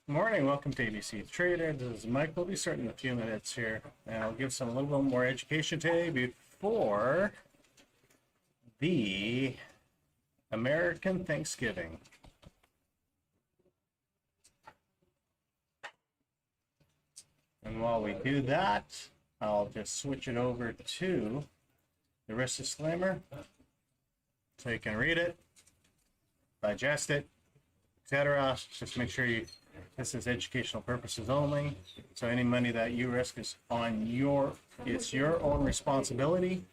Morning, welcome to ABC Trader. This is Mike. We'll be starting in a few minutes here, and I'll give some a little bit more education today before the American Thanksgiving. And while we do that, I'll just switch it over to the risk disclaimer so you can read it, digest it, etc. Just make sure this is educational purposes only. So any money that you risk is it's your own responsibility.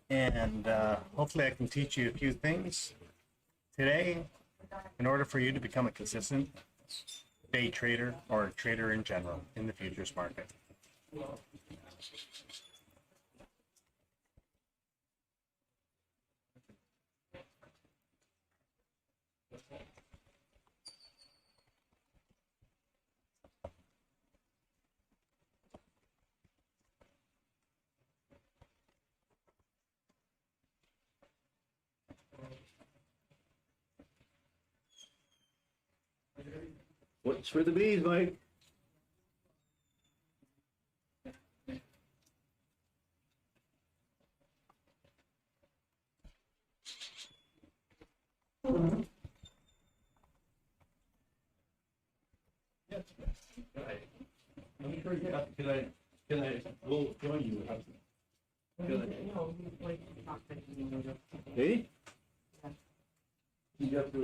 And hopefully I can teach you a few things today in order for you to become a consistent day trader or trader in general in the futures market. What's for the bees, Mike? Yes. Can I will join you? Hey? You have to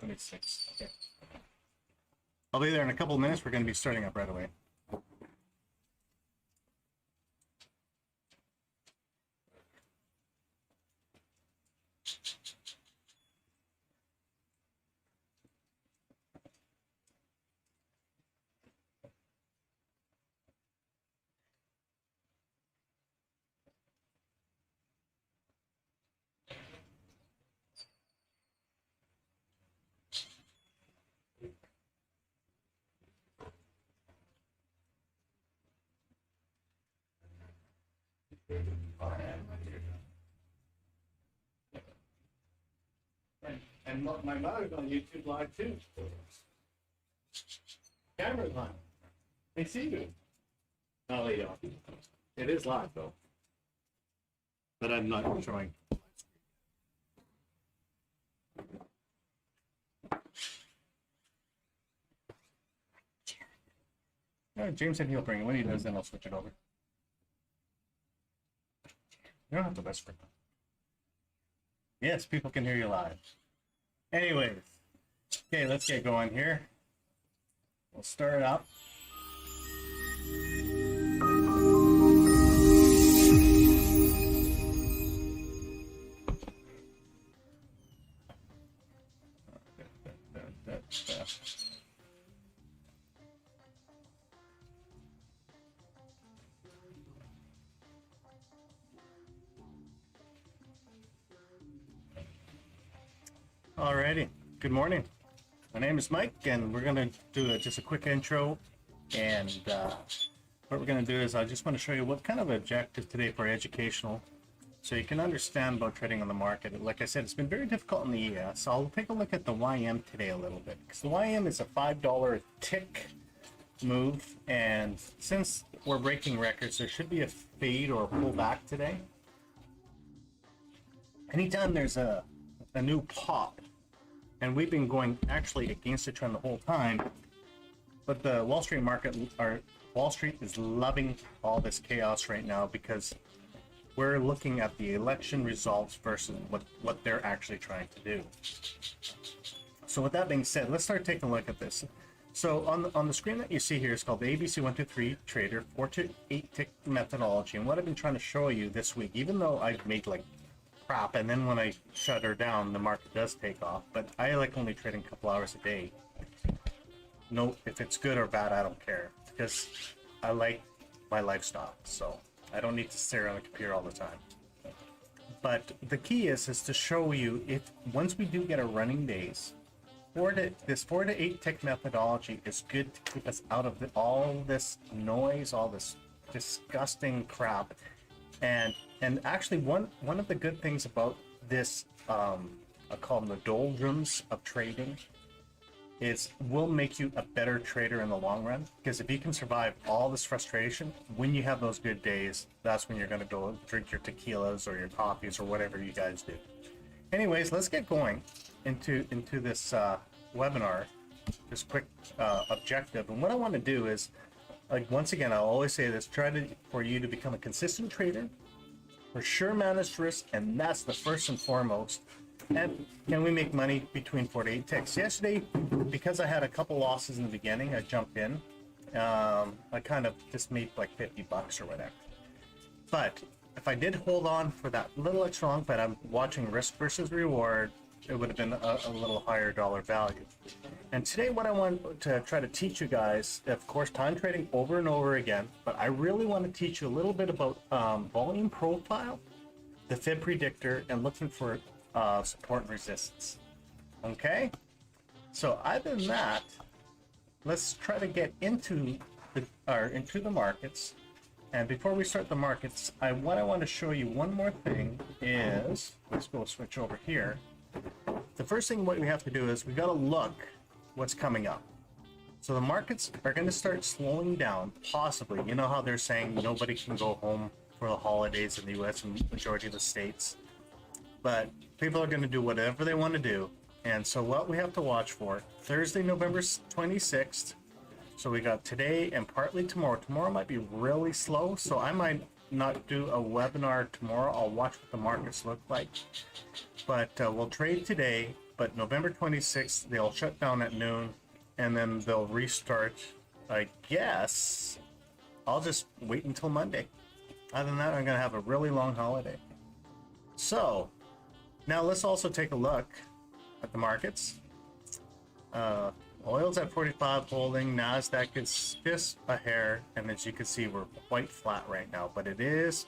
26. Okay. I'll be there in a couple of minutes. We're going to be starting up right away. And my mother's on YouTube Live too. Camera's on. They see you. No, they don't. It is live though. But I'm not showing. James said he'll bring it. When he does, then I'll switch it over. You don't have to whisper. Yes, people can hear you live. Anyways, okay, let's get going here. We'll start up. Alrighty, good morning. My name is Mike, and we're going to do just a quick intro. And what we're going to do is I just want to show you what kind of objective today for educational, so you can understand about trading on the market. Like I said, it's been very difficult in the ES. So I'll take a look at the YM today a little bit, because the YM is a $5 tick move, and since we're breaking records, there should be a fade or a pullback today. Anytime there's a new pop, and we've been going actually against the trend the whole time, but the Wall Street market, or Wall Street, is loving all this chaos right now because we're looking at the election results versus what they're actually trying to do. So with that being said, let's start taking a look at this. So on the screen that you see here is called the ABC123Trader 4 to 8 tick methodology, and what I've been trying to show you this week, even though I've made like crap, and then when I shut her down, the market does take off, but I like only trading a couple hours a day. No, if it's good or bad, I don't care, because I like my lifestyle, so I don't need to stare on the computer all the time. But the key is to show you, if once we do get our running days, this 4 to 8 tick methodology is good to keep us out of all this noise, all this disgusting crap. And actually one of the good things about this, I call them the doldrums of trading, is will make you a better trader in the long run. Because if you can survive all this frustration, when you have those good days, that's when you're going to go drink your tequilas or your coffees or whatever you guys do. Anyways, let's get going into this webinar, this quick objective. And what I want to do is, like, once again, I'll always say this: for you to become a consistent trader, for sure manage risk, and that's the first and foremost. And can we make money between 4 to 8 ticks? Yesterday, because I had a couple losses in the beginning, I jumped in. I kind of just made like 50 bucks or whatever. But if I did hold on for that little extra long, but I'm watching risk versus reward, it would have been a little higher dollar value. And today what I want to try to teach you guys, of course, time trading over and over again, but I really want to teach you a little bit about volume profile, the fib predictor, and looking for support and resistance. Okay, so other than that, let's try to get into the markets. And before we start the markets, what I want to show you one more thing is, let's go switch over here. The first thing what we have to do is we got to look what's coming up. So the markets are going to start slowing down, possibly. You know how they're saying nobody can go home for the holidays in the U.S. and majority of the states, but people are going to do whatever they want to do. And so what we have to watch for, Thursday, November 26th. So we got today and partly tomorrow. Tomorrow might be really slow, so I might not do a webinar tomorrow. I'll watch what the markets look like. But we'll trade today, but November 26th, they'll shut down at noon, and then they'll restart, I guess. I'll just wait until Monday. Other than that, I'm going to have a really long holiday. So now let's also take a look at the markets. Oil's at 45 holding. Nasdaq is just a hair, and as you can see, we're quite flat right now, but it is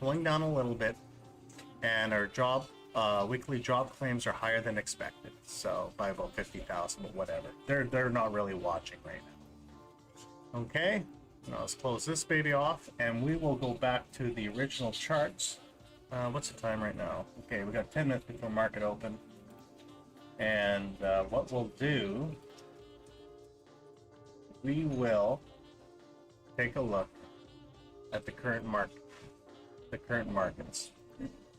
pulling down a little bit, and our weekly job claims are higher than expected, so by about 50,000, but whatever. They're not really watching right now. Okay, now let's close this baby off, and we will go back to the original charts. What's the time right now? Okay, we got 10 minutes before market open. And what we'll do, we will take a look at the current markets.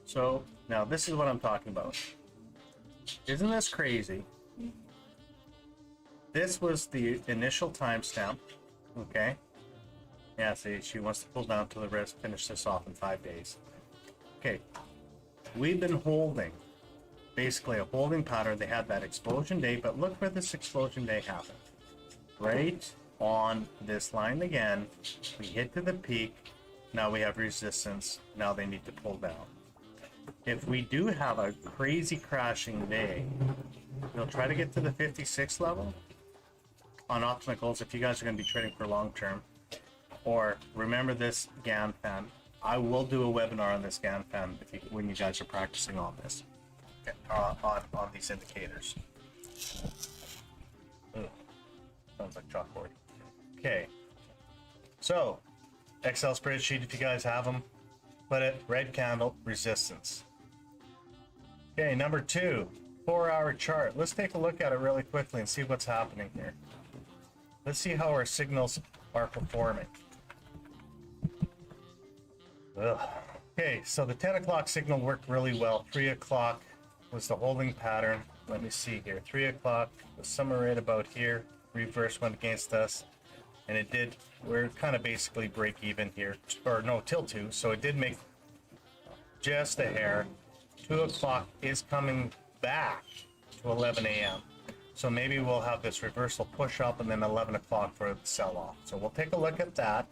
So now this is what I'm talking about. Isn't this crazy? This was the initial timestamp. Okay. Yeah, see, she wants to pull down to the risk, finish this off in 5 days. Okay, we've been holding, basically a holding pattern. They had that explosion day, but look where this explosion day happened. Right on this line again. We hit to the peak. Now we have resistance. Now they need to pull down. If we do have a crazy crashing day, we'll try to get to the 56 level on opticals if you guys are going to be trading for long term. Or remember this GAN fan. I will do a webinar on this GAN fan when you guys are practicing on this, on these indicators. Ugh, sounds like chalkboard. Okay, so Excel spreadsheet, if you guys have them, put it red candle, resistance. Okay, number 2, 4-hour chart. Let's take a look at it really quickly and see what's happening here. Let's see how our signals are performing. Ugh. Okay, so the 10 o'clock signal worked really well. 3 o'clock was the holding pattern. Let me see here. 3 o'clock was somewhere right about here. Reverse went against us, and it did. We're kind of basically break even here, or no, till 2. So it did make just a hair. 2 o'clock is coming back to 11 a.m. So maybe we'll have this reversal push up, and then 11 o'clock for the sell off. So we'll take a look at that.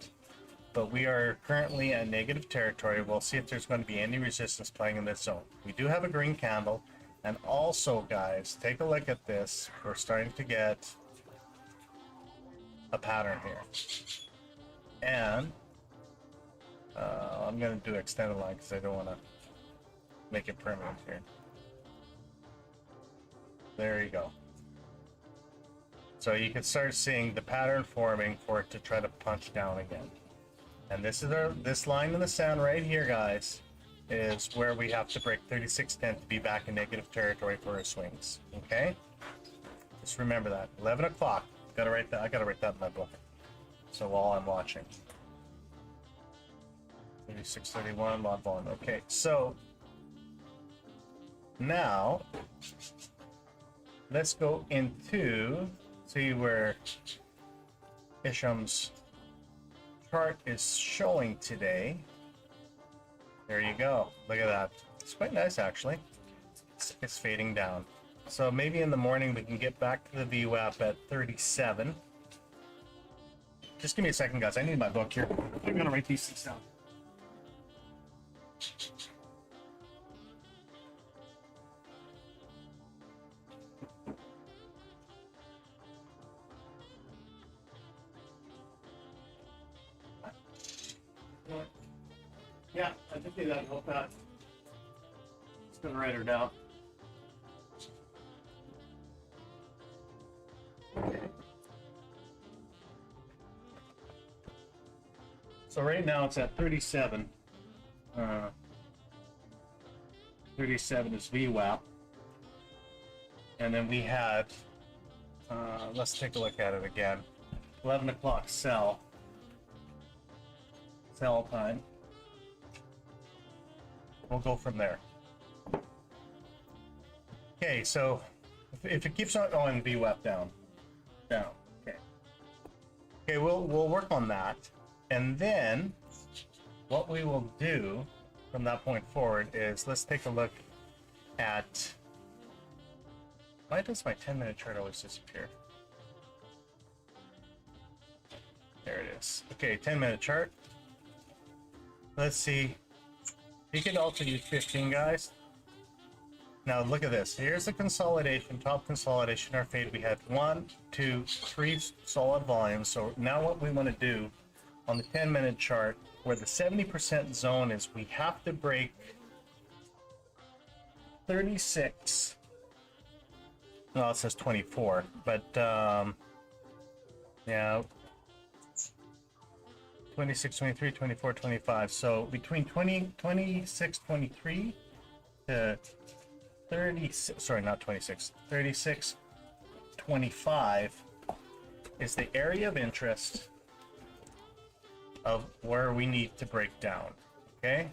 But we are currently at negative territory. We'll see if there's going to be any resistance playing in this zone. We do have a green candle. And also, guys, take a look at this. We're starting to get a pattern here. And I'm going to do extended line because I don't want to make it permanent here. There you go. So you can start seeing the pattern forming for it to try to punch down again. And this is this line in the sand right here, guys, is where we have to break 3610 to be back in negative territory for our swings. Okay? Just remember that. 11 o'clock. Gotta write that. I gotta write that in my book. So while I'm watching. 3631 lot volume. Okay, so now let's go into see where Isham's chart is showing today. There you go. Look at that. It's quite nice, actually. It's fading down. So maybe in the morning we can get back to the VWAP at 37. Just give me a second, guys. I need my book here. I'm gonna write these things down. Yeah, I think that'll help out. Just gonna write her down. Okay. So right now it's at 37. 37 is VWAP. And then we had, let's take a look at it again. 11 o'clock sell time. We'll go from there. Okay, so if it keeps on going, VWAP down. Okay. Okay, we'll work on that, and then what we will do from that point forward is let's take a look at. Why does my 10-minute chart always disappear? There it is. Okay, 10-minute chart. Let's see. You can also use 15, guys. Now look at this. Here's the consolidation, top consolidation, our fade. We had 1, 2, 3 solid volumes. So now what we want to do on the 10-minute chart, where the 70% zone is, we have to break 36. Well, it says 24, but yeah. 26, 23, 24, 25. So between 26, 23 to 36, sorry, not 26, 36, 25 is the area of interest of where we need to break down. Okay?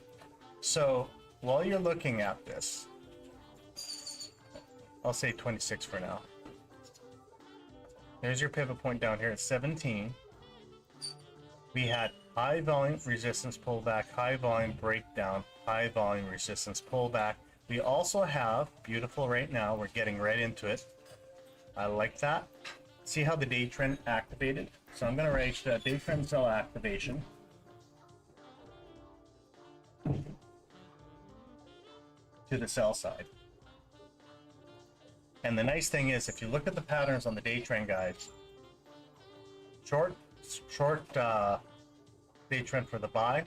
So while you're looking at this, I'll say 26 for now. There's your pivot point down here at 17. We had high volume resistance pullback, high volume breakdown, high volume resistance pullback. We also have, beautiful right now, we're getting right into it. I like that. See how the day trend activated? So I'm going to write day trend sell activation. To the sell side. And the nice thing is, if you look at the patterns on the day trend guide, short day trend for the buy,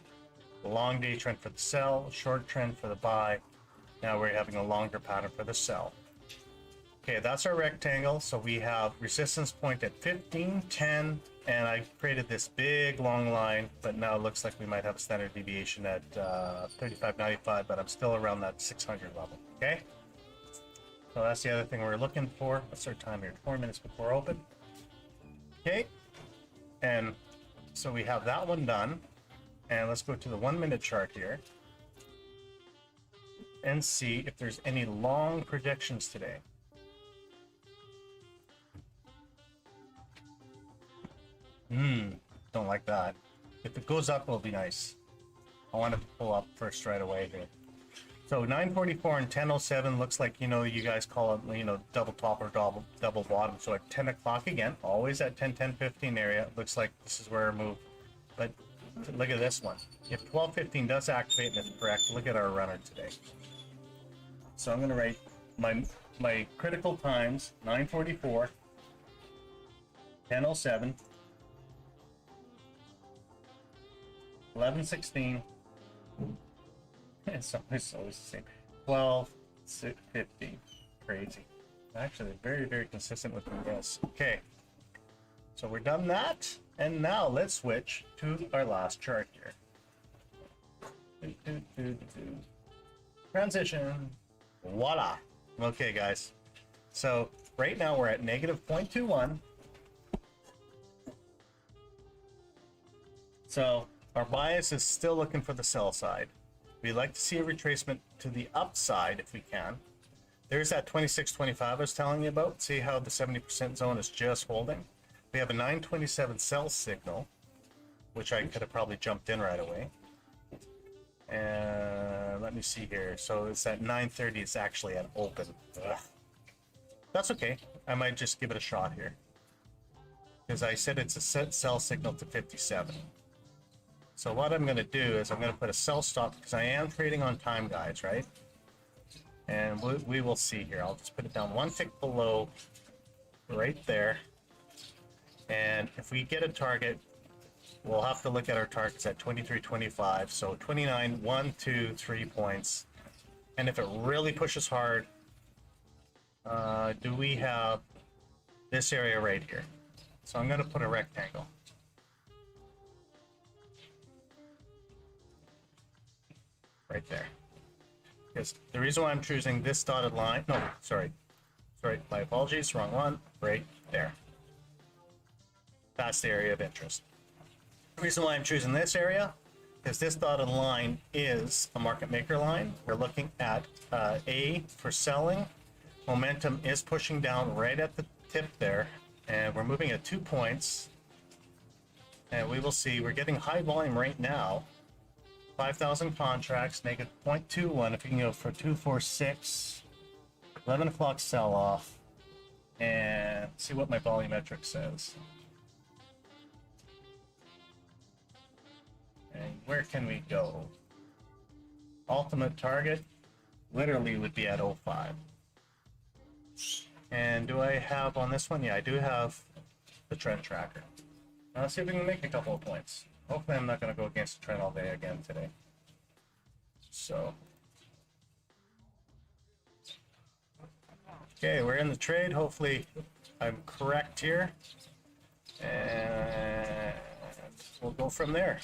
long day trend for the sell, short trend for the buy. Now we're having a longer pattern for the sell. Okay, that's our rectangle. So we have resistance point at 15, 10, and I created this big long line, but now it looks like we might have a standard deviation at 35.95, but I'm still around that 600 level. Okay, so that's the other thing we're looking for. What's our time here? 4 minutes before open. Okay, and so we have that one done, and let's go to the 1 minute chart here and see if there's any long projections today. Don't like that. If it goes up, it'll be nice. I want it to pull up first right away here. So 944 and 1007 looks like, you know, you guys call it, you know, double top or double bottom. So at 10 o'clock again, always at 10, 10, 15 area, it looks like this is where our move. But look at this one. If 1215 does activate and it's correct, look at our runner today. So I'm going to write my critical times: 944, 1007, 1116. It's always the same. 12, 50. Crazy. Actually, very, very consistent with my guess. Okay. So we're done that. And now let's switch to our last chart here. Transition. Voila. Okay, guys. So right now we're at negative 0.21. So our bias is still looking for the sell side. We'd like to see a retracement to the upside if we can. There's that 26.25 I was telling you about. See how the 70% zone is just holding? We have a 927 sell signal, which I could have probably jumped in right away. And let me see here. So it's at 930. It's actually an open. Ugh. That's okay. I might just give it a shot here, because I said it's a set sell signal to 57. So what I'm going to do is I'm going to put a sell stop, because I am trading on time, guys, right? And we will see here. I'll just put it down one tick below, right there. And if we get a target, we'll have to look at our targets at 23.25. So 29, 1, 2, 3 points. And if it really pushes hard, do we have this area right here? So I'm going to put a rectangle. Right there. Because the reason why I'm choosing this dotted line, no, sorry, my apologies, wrong one, right there. That's the area of interest. The reason why I'm choosing this area is this dotted line is a market maker line. We're looking at A for selling. Momentum is pushing down right at the tip there, and we're moving at 2 points. And we will see, we're getting high volume right now. 5,000 contracts, negative 0.21. If you can go for 246, 11 o'clock sell off, and see what my volumetric says. And where can we go? Ultimate target literally would be at 05. And do I have on this one? Yeah, I do have the trend tracker. Now let's see if we can make a couple of points. Hopefully I'm not going to go against the trend all day again today. So, okay, we're in the trade. Hopefully I'm correct here. And we'll go from there.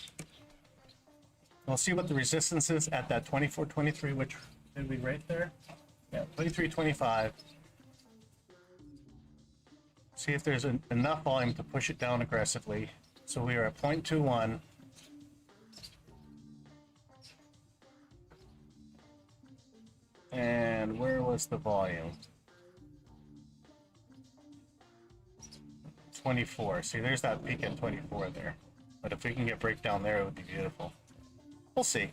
We'll see what the resistance is at that 24.23, which did we right there? Yeah, 23.25. See if there's enough volume to push it down aggressively. So we are at 0.21. And where was the volume? 24. See, there's that peak at 24 there. But if we can get breakdown there, it would be beautiful. We'll see.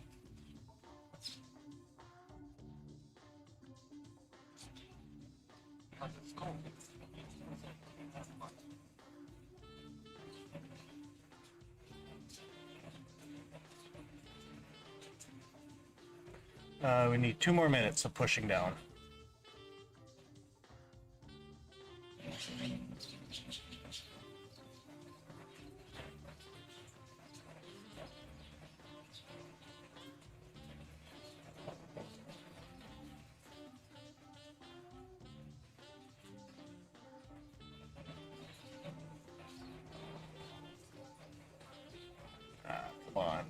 We need 2 more minutes of pushing down. Come on.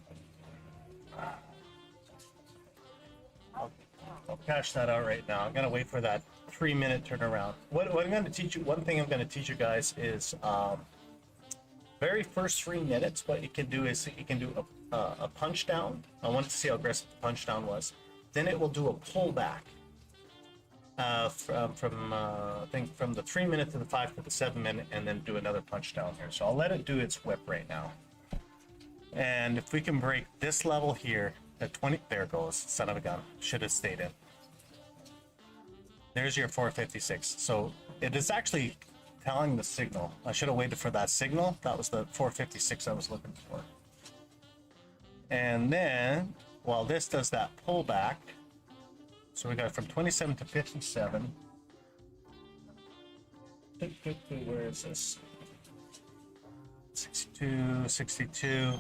I'll cash that out right now. I'm gonna wait for that 3-minute turnaround. What I'm gonna teach you, one thing I'm gonna teach you guys is very first 3 minutes. What you can do is you can do a punch down. I wanted to see how aggressive the punch down was. Then it will do a pullback from I think from the 3 minute to the 5 to the 7 minute, and then do another punch down here. So I'll let it do its whip right now. And if we can break this level here at 20, there it goes, son of a gun, should have stayed in. There's your 456. So it is actually telling the signal. I should have waited for that signal. That was the 456 I was looking for. And then while this does that pullback, so we got from 27 to 57. Where is this? 62, 62.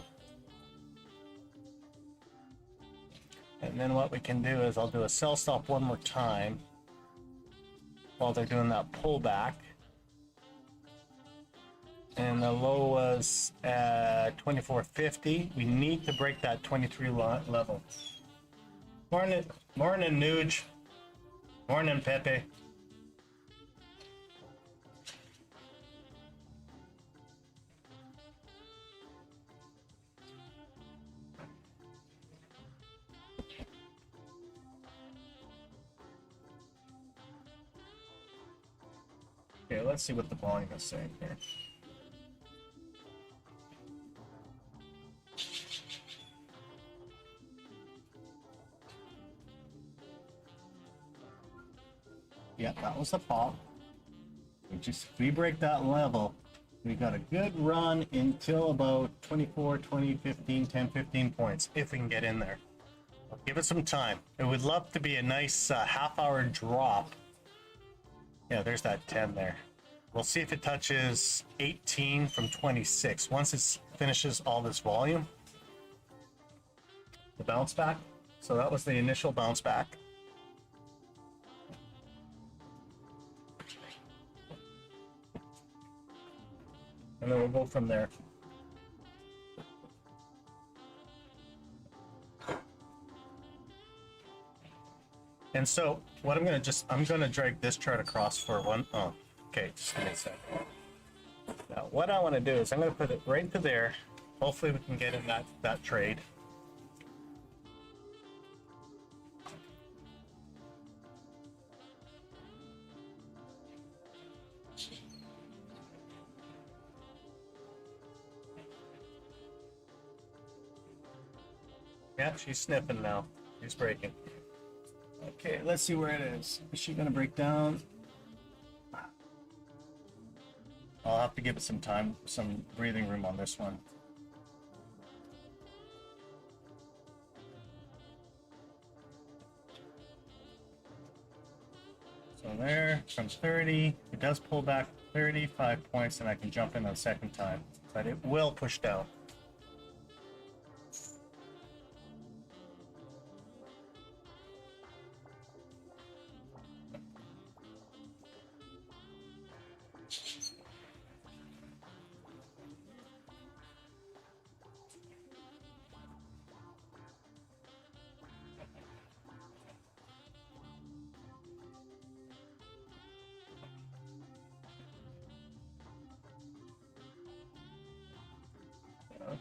And then what we can do is I'll do a sell stop one more time while they're doing that pullback. And the low was at 24.50. We need to break that 23 level. Morning, Nuge. Morning, Pepe. Okay, let's see what the volume is saying here. Yeah, that was the pop. If we break that level, we got a good run until about 24, 20, 15, 10, 15 points, if we can get in there. I'll give it some time. It would love to be a nice half-hour drop. Yeah, there's that 10 there. We'll see if it touches 18 from 26. Once it finishes all this volume. The bounce back. So that was the initial bounce back. And then we'll go from there. And so what I'm gonna drag this chart across for one. Oh, okay, just give me a second. Now what I want to do is I'm gonna put it right to there. Hopefully we can get in that trade. Yeah, she's sniffing now. She's breaking. Okay, let's see where it is. Is she gonna break down? I'll have to give it some time, some breathing room on this one. So there, from 30, it does pull back 35 points, and I can jump in a second time, but it will push down.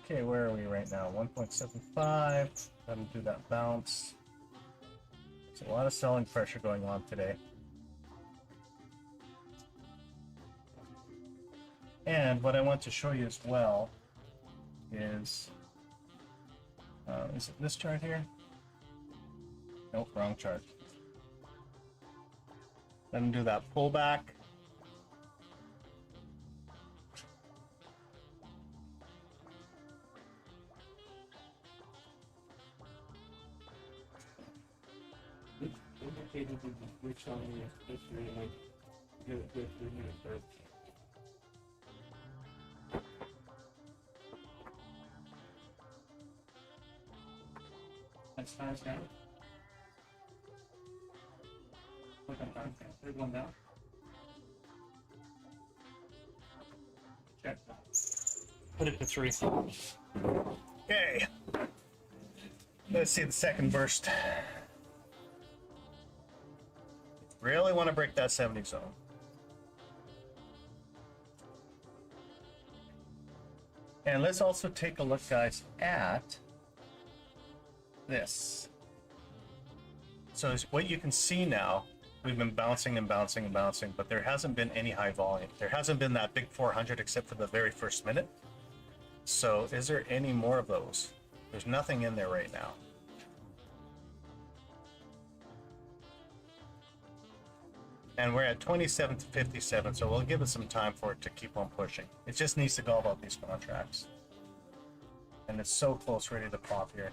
Okay, where are we right now? 1.75. Let me do that bounce. There's a lot of selling pressure going on today. And what I want to show you as well is it this chart here? Nope, wrong chart. Let me do that pullback. Which on the history, like, good first. That's fast down. Look on fast down. Third one down. Check. Put it to 3. Okay. Let's see the second burst. Really want to break that 70 zone. And let's also take a look, guys, at this. So what you can see now, we've been bouncing and bouncing and bouncing, but there hasn't been any high volume. There hasn't been that big 400 except for the very first minute. So is there any more of those? There's nothing in there right now. And we're at 27 to 57, so we'll give it some time for it to keep on pushing. It just needs to go about these contracts. And it's so close, ready to pop here.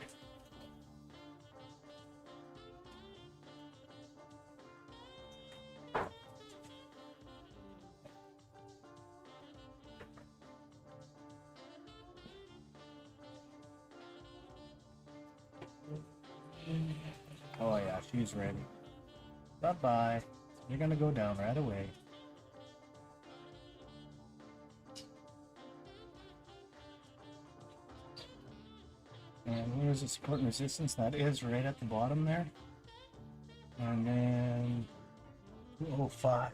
She's ready. Bye-bye. You're gonna go down right away. And where's the support and resistance? That is right at the bottom there. And then 205.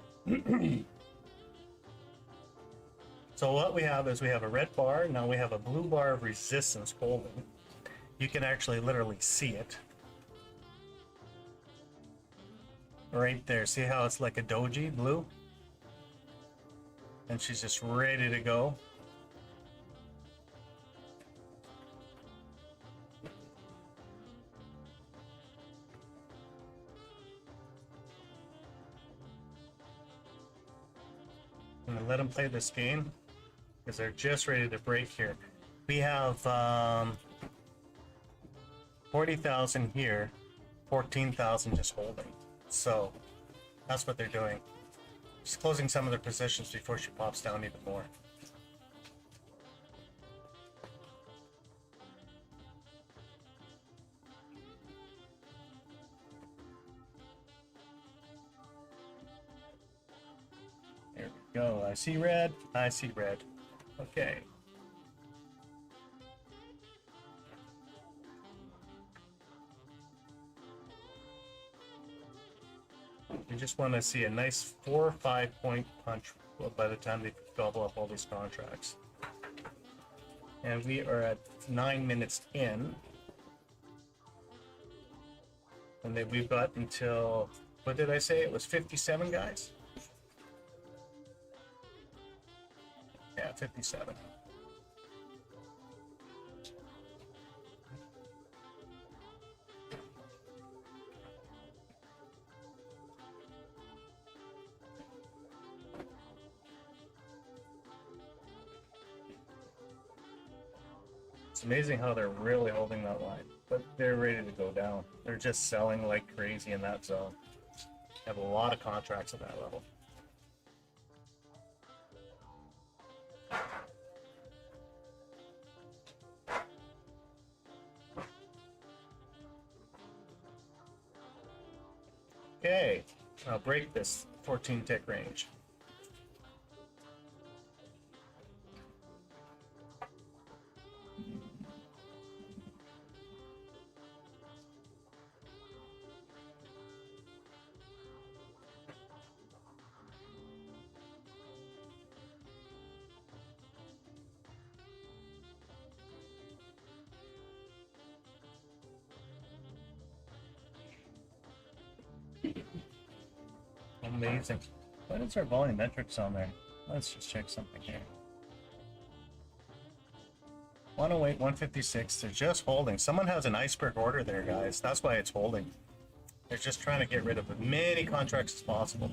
So what we have is we have a red bar. Now we have a blue bar of resistance holding. You can actually literally see it. Right there. See how it's like a doji blue? And she's just ready to go. I'm gonna let them play this game because they're just ready to break here. We have 40,000 here, 14,000 just holding. So that's what they're doing. Just closing some of their positions before she pops down even more. There we go. I see red. I see red. Okay. You just want to see a nice 4 or 5 point punch by the time they gobble up all these contracts. And we are at 9 minutes in. And then we've got until, what did I say? It was 57 guys? Yeah, 57. It's amazing how they're really holding that line, but they're ready to go down. They're just selling like crazy in that zone. Have a lot of contracts at that level. Okay, I'll break this 14 tick range. Amazing. What is our volumetrics on there? Let's just check something here. 108, 156. They're just holding. Someone has an iceberg order there, guys. That's why it's holding. They're just trying to get rid of as many contracts as possible.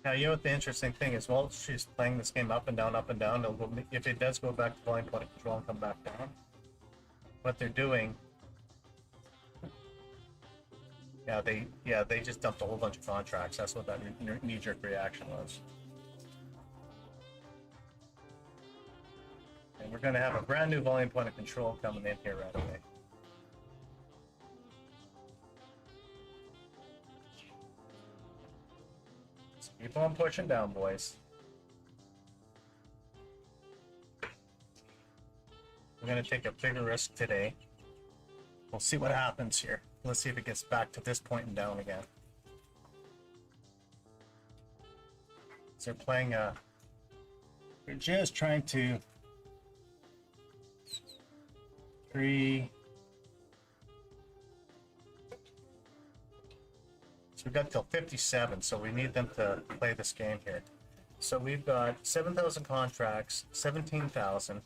Now, you know what the interesting thing is? Well, she's playing this game up and down, up and down. It'll go, if it does go back to volume point of control and come back down, what they're doing, they just dumped a whole bunch of contracts. That's what that knee-jerk reaction was. And we're going to have a brand new volume point of control coming in here right away. Keep on pushing down, boys. We're going to take a bigger risk today. We'll see what happens here. Let's see if it gets back to this point and down again. So they're playing they're just trying to we've got till 57, so we need them to play this game here. So we've got 7,000 contracts, 17,000.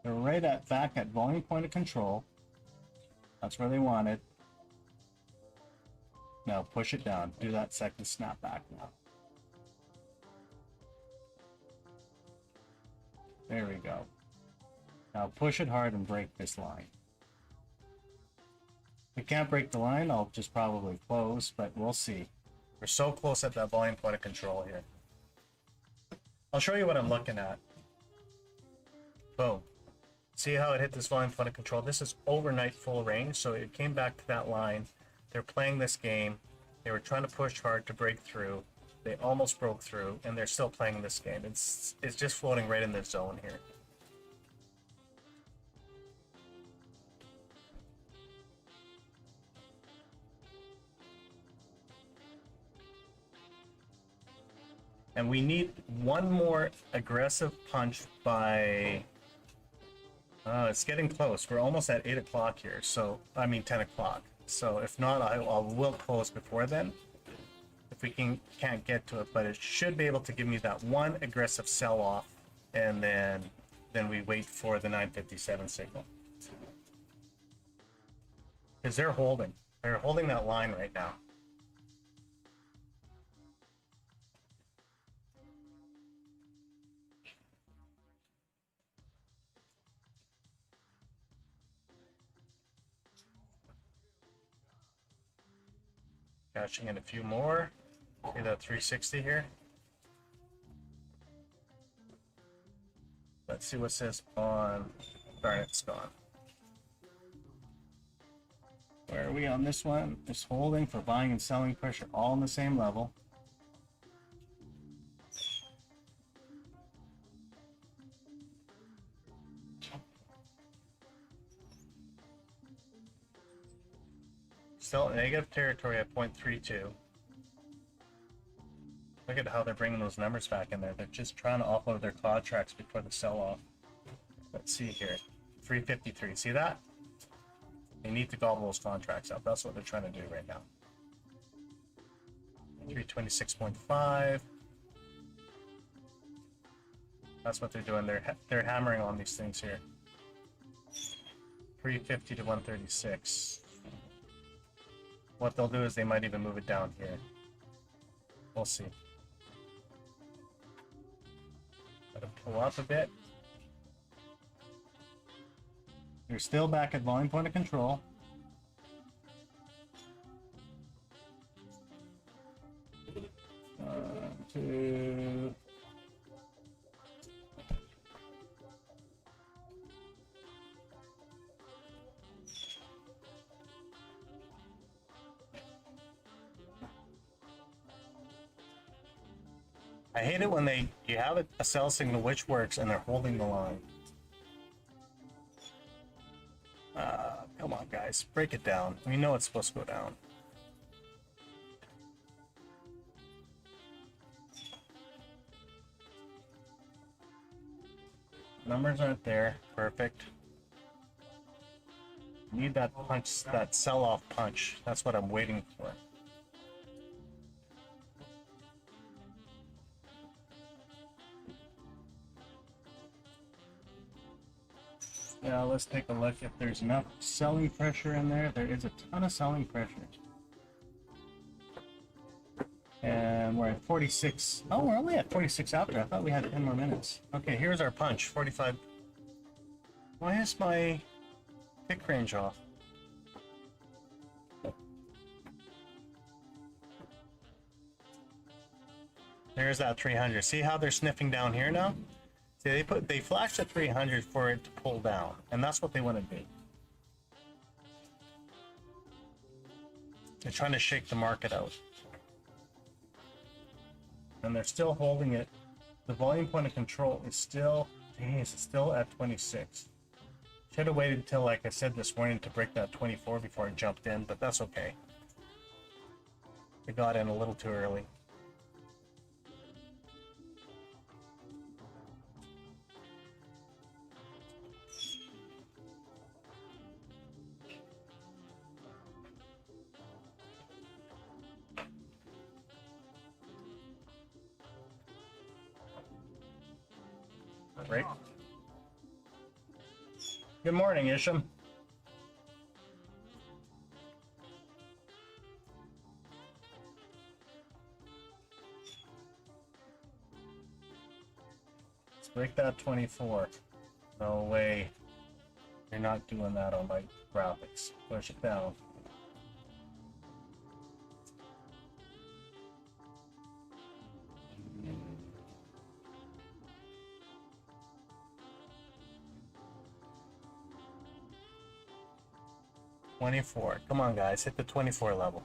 They're right at back at volume point of control. That's where they want it. Now push it down. Do that second snap back now. There we go. Now push it hard and break this line. If we can't break the line, I'll just probably close, but we'll see. We're so close at that volume point of control here. I'll show you what I'm looking at. Boom. See how it hit this volume point of control? This is overnight full range, so it came back to that line. They're playing this game. They were trying to push hard to break through. They almost broke through, and they're still playing this game. It's just floating right in this zone here. And we need one more aggressive punch by... it's getting close. We're almost at 8 o'clock here, so... I mean 10 o'clock. So if not, I will close before then. If we can't get to it, but it should be able to give me that one aggressive sell-off, and then we wait for the 957 signal. Because they're holding that line right now. Cashing in a few more. See that 360 here. Let's see what says on. Darn, it's gone. Where are we on this one? It's holding for buying and selling pressure all on the same level. Still negative territory at 0.32. Look at how they're bringing those numbers back in there. They're just trying to offload their contracts before the sell-off. Let's see here. 353. See that? They need to gobble those contracts up. That's what they're trying to do right now. 326.5. That's what they're doing. They're hammering on these things here. 350 to 136. What they'll do is they might even move it down here. We'll see. Let it pull up a bit. You're still back at volume point of control. Two. I hate it when you have a sell signal which works and they're holding the line. Come on, guys, break it down. We know it's supposed to go down. Numbers aren't there. Perfect. Need that punch, that sell-off punch. That's what I'm waiting for. Yeah, let's take a look if there's enough selling pressure in there. There is a ton of selling pressure. And we're at 46. Oh, we're only at 46 after. I thought we had 10 more minutes. Okay, here's our punch. 45. Why is my pick range off? There's that 300. See how they're sniffing down here now? See, they flashed at 300 for it to pull down, and that's what they want to do. They're trying to shake the market out. And they're still holding it. The volume point of control is still, geez, it's still at 26. Should have waited until, like I said this morning, to break that 24 before I jumped in, but that's okay. I got in a little too early. Right? Good morning, Isham. Let's break that 24. No way. You're not doing that on my graphics. Push it down. $24. Come on, guys. Hit the 24 level.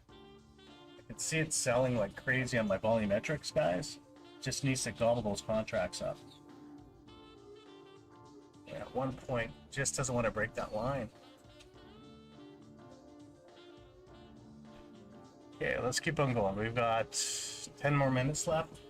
I can see it selling like crazy on my volumetrics, guys. Just needs to gobble those contracts up. Yeah, at one point, just doesn't want to break that line. Okay, let's keep on going. We've got 10 more minutes left.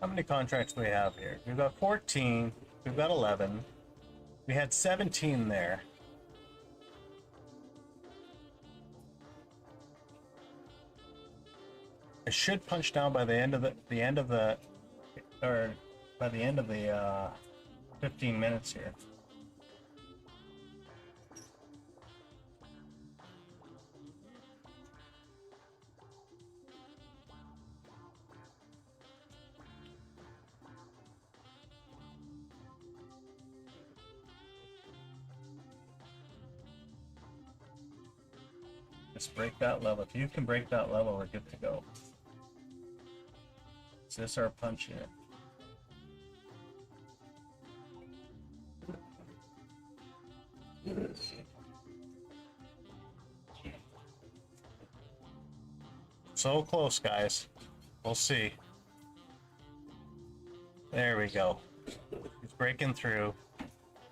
How many contracts do we have here? We've got 14, we've got 11, we had 17 there. I should punch down by the end of the 15 minutes here. Just break that level. If you can break that level, we're good to go. Is this our punch here? So close, guys. We'll see. There we go. He's breaking through.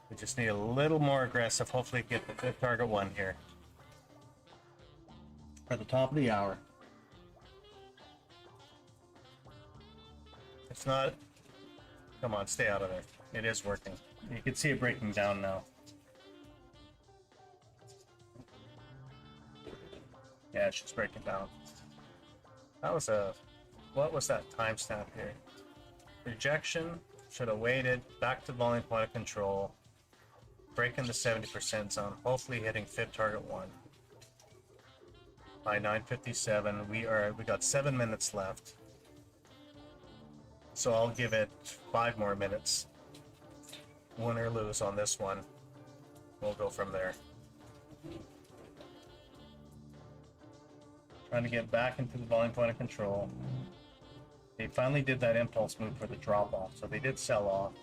We just need a little more aggressive. Hopefully get the good target one here. At the top of the hour. It's not. Come on, stay out of there. It is working. You can see it breaking down now. Yeah, it's just breaking down. That was a. What was that timestamp here? Rejection. Should have waited. Back to volume point of control. Breaking the 70% zone. Hopefully hitting fib target 1. By 9:57, we got 7 minutes left. So I'll give it 5 more minutes. Win or lose on this one. We'll go from there. Trying to get back into the volume point of control. They finally did that impulse move for the drop off, so they did sell off.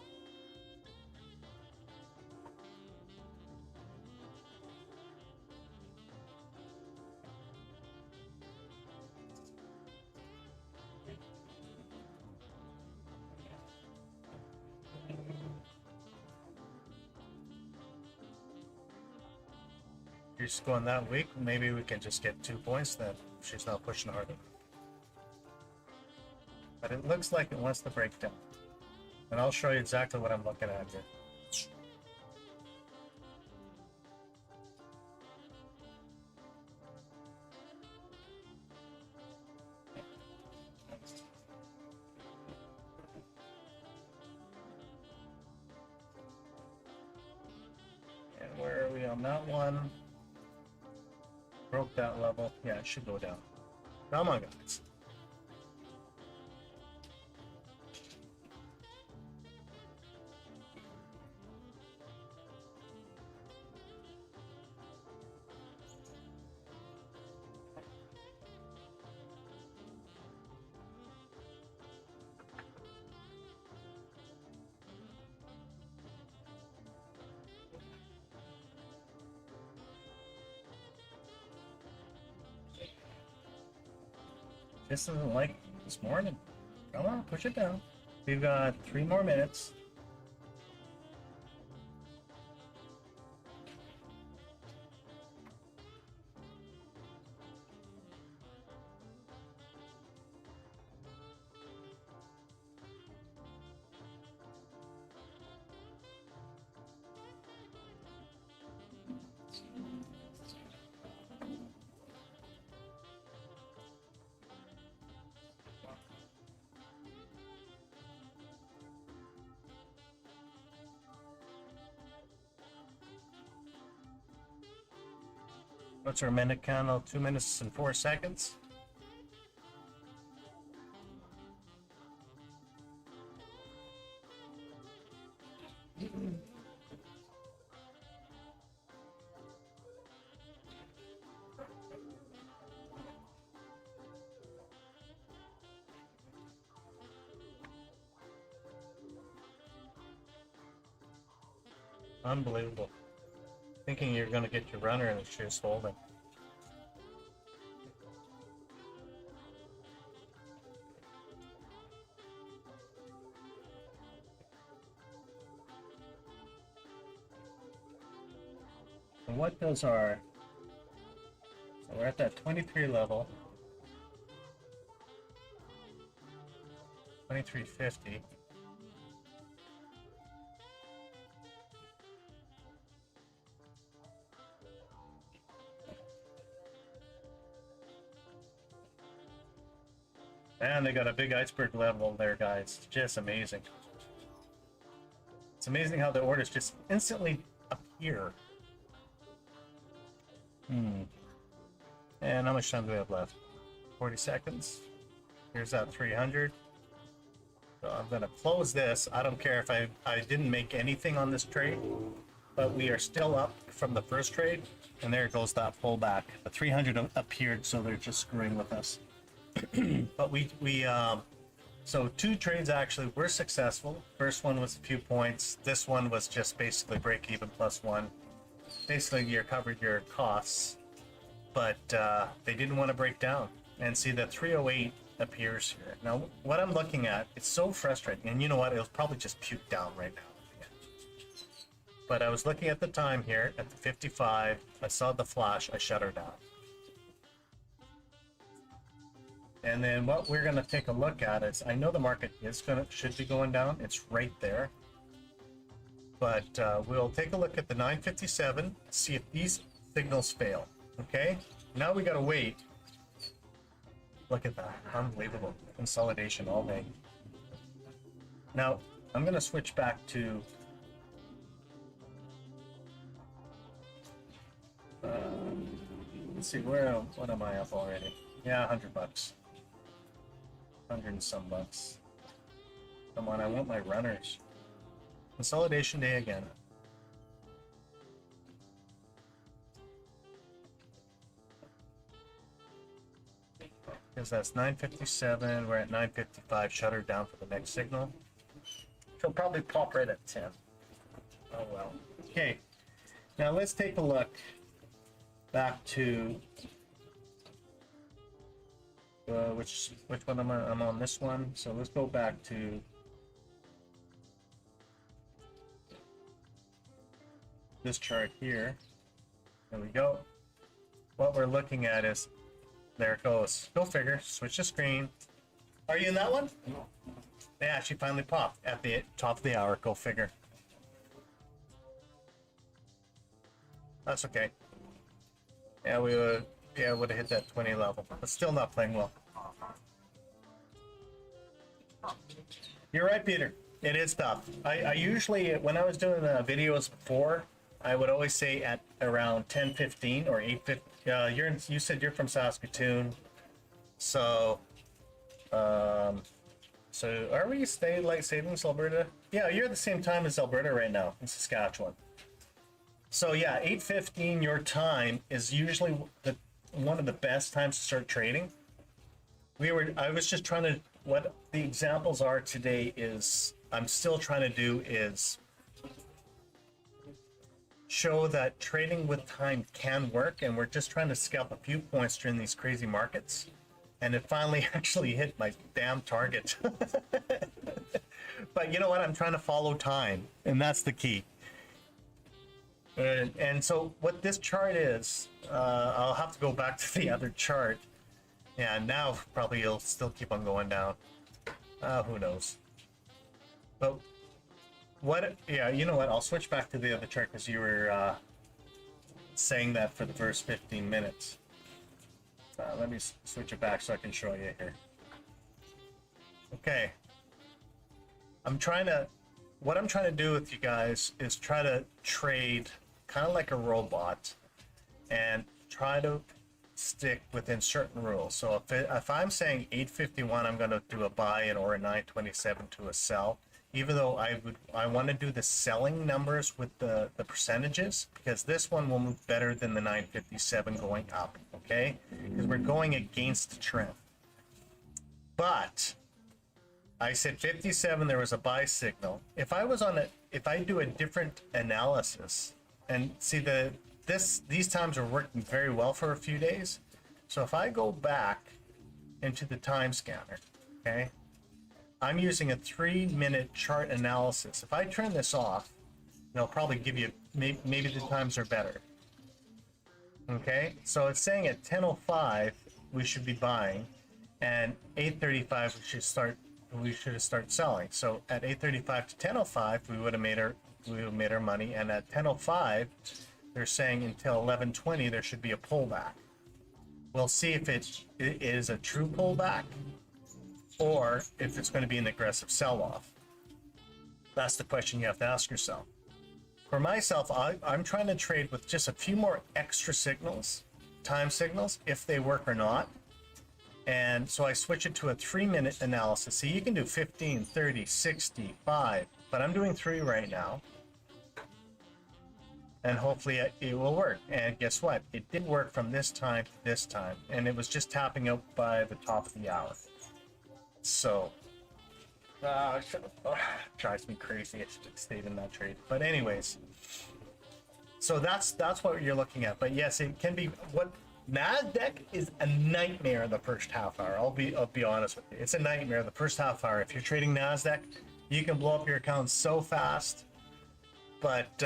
You're just going that weak, maybe we can just get 2 points then. She's not pushing harder. But it looks like it wants to break down. And I'll show you exactly what I'm looking at here. And where are we on that one? Broke that level. Yeah, it should go down. Come on, guys. This isn't like this morning. Come on, push it down. We've got 3 more minutes. What's our minute candle? 2 minutes and 4 seconds. Unbelievable. Thinking you're going to get your runner and it's just holding. And what does our... So we're at that 23 level. 2350. And they got a big iceberg level there, guys. It's just amazing. It's amazing how the orders just instantly appear. And how much time do we have left? 40 seconds. Here's that 300. So I'm going to close this. I don't care if I didn't make anything on this trade, but we are still up from the first trade. And there goes that pullback. The 300 appeared, so they're just screwing with us. But so 2 trades actually were successful. First one was a few points. This one was just basically break even +1. Basically, you covered your costs, but they didn't want to break down. And see, the 308 appears here. Now, what I'm looking at, it's so frustrating. And you know what? It'll probably just puke down right now. But I was looking at the time here at the 55. I saw the flash. I shut her down. And then what we're going to take a look at is, I know the market should be going down. It's right there. But we'll take a look at the 957, see if these signals fail. Okay? Now we got to wait. Look at that. Unbelievable. Consolidation all day. Now, I'm going to switch back to... let's see, what am I up already? Yeah, $100. 100 and some bucks. Come on, I want my runners. Consolidation day again. Because that's 957, we're at 955, shutter down for the next signal. She'll probably pop right at 10. Oh well. Okay, now let's take a look back to which one am I? I'm on this one. So let's go back to this chart here. There we go. What we're looking at is, there it goes. Go figure. Switch the screen. Are you in that one? They actually finally popped at the top of the hour. Go figure. That's okay. Yeah, we would. Yeah, would have hit that 20 level, but still not playing well. You're right, Peter. It is tough. I usually, when I was doing the videos before, I would always say at around 10:15 or 8:50. You said you're from Saskatoon, so so are we daylight savings, Alberta? Yeah, you're the same time as Alberta right now in Saskatchewan. So yeah, 8:15 your time is usually one of the best times to start trading. I was just trying to, what the examples are today is, I'm still trying to do is show that trading with time can work, and we're just trying to scalp a few points during these crazy markets. And it finally actually hit my damn target. But you know what? I'm trying to follow time, and that's the key. And so what this chart is, I'll have to go back to the other chart. Yeah, now probably it'll still keep on going down. Who knows? But yeah, you know what? I'll switch back to the other chart because you were saying that for the first 15 minutes. Let me switch it back so I can show you here. Okay. What I'm trying to do with you guys is try to trade kind of like a robot. And try to stick within certain rules. So if I'm saying 851, I'm going to do a buy and or a 927 to a sell. Even though I want to do the selling numbers with the percentages, because this one will move better than the 957 going up, okay? Because we're going against the trend. But I said 57, there was a buy signal. If I do a different analysis, and see these times are working very well for a few days. So if I go back into the time scanner, okay, I'm using a 3-minute chart analysis. If I turn this off, they'll probably give you, maybe the times are better. Okay, so it's saying at 10:05 we should be buying, and 8:35 we should start selling. So at 8:35 to 10:05 we would have made our money, and at 10:05 they're saying until 11:20 there should be a pullback. We'll see if it is a true pullback or if it's going to be an aggressive sell-off. That's the question you have to ask yourself. For myself, I'm trying to trade with just a few more extra signals, time signals, if they work or not. And so I switch it to a 3-minute analysis. So you can do 15, 30, 60, 5, but I'm doing 3 right now. And hopefully it will work. And guess what? It did work from this time to this time. And it was just tapping out by the top of the hour. So, drives me crazy. I should have stayed in that trade. But anyways, so that's what you're looking at. But yes, it can be what NASDAQ is a nightmare the first half hour. I'll be honest with you. It's a nightmare the first half hour. If you're trading NASDAQ, you can blow up your account so fast. But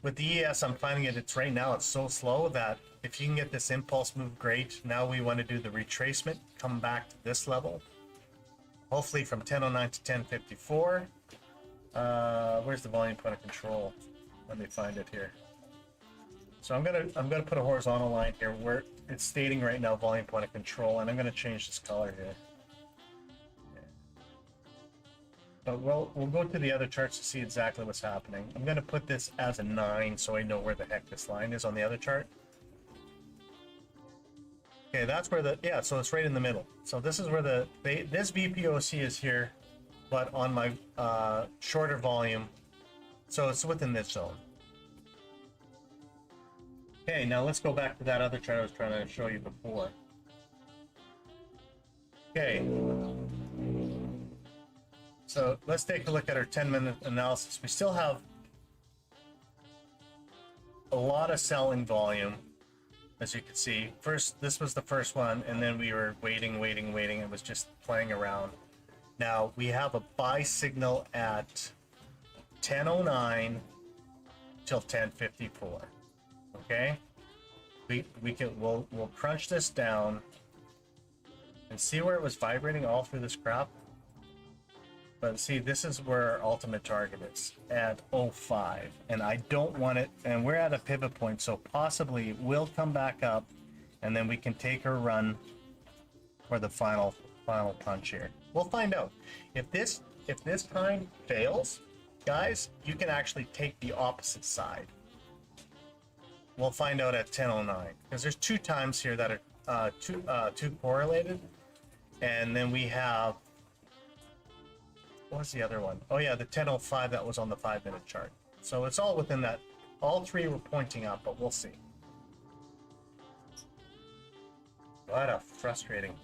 with the ES, I'm finding it's right now it's so slow that if you can get this impulse move, great. Now we want to do the retracement, come back to this level. Hopefully from 10:09 to 10:54. Where's the volume point of control? Let me find it here. So I'm gonna put a horizontal line here where it's stating right now volume point of control, and I'm gonna change this color here. But we'll go to the other charts to see exactly what's happening. I'm gonna put this as a 9 so I know where the heck this line is on the other chart. Okay, that's where so it's right in the middle. So this is where this VPOC is here, but on my shorter volume, so it's within this zone. Okay, now let's go back to that other chart I was trying to show you before. Okay, so let's take a look at our 10-minute analysis. We still have a lot of selling volume. As you can see, this was the first one, and then we were waiting. It was just playing around. Now we have a buy signal at 10:09 till 10:54. Okay, we'll crunch this down and see where it was vibrating all through this crap. But see, this is where our ultimate target is at 05, and I don't want it, and we're at a pivot point, so possibly it will come back up, and then we can take a run for the final punch here. We'll find out. If this time fails, guys, you can actually take the opposite side. We'll find out at 10:09, because there's 2 times here that are two correlated, and then we have, what was the other one? Oh yeah, the 10:05 that was on the 5-minute chart. So it's all within that. All 3 were pointing up, but we'll see. What a frustrating,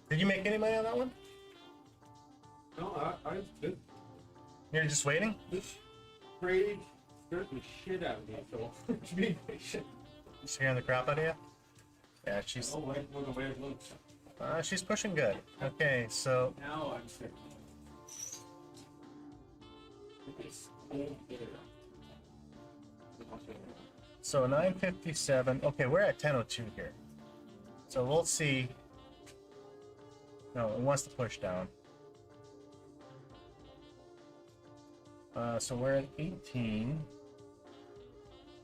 Did you make any money on that one? No, I was good. You're just waiting? This trade scared the shit out of me, so just be patient. Scaring the crap out of you? Yeah, she's. Oh, wait, the way it looks. She's pushing good. Okay, so. Now I'm sick. So 9:57. Okay, we're at 10:02 here. So we'll see. No, it wants to push down. So we're at 18.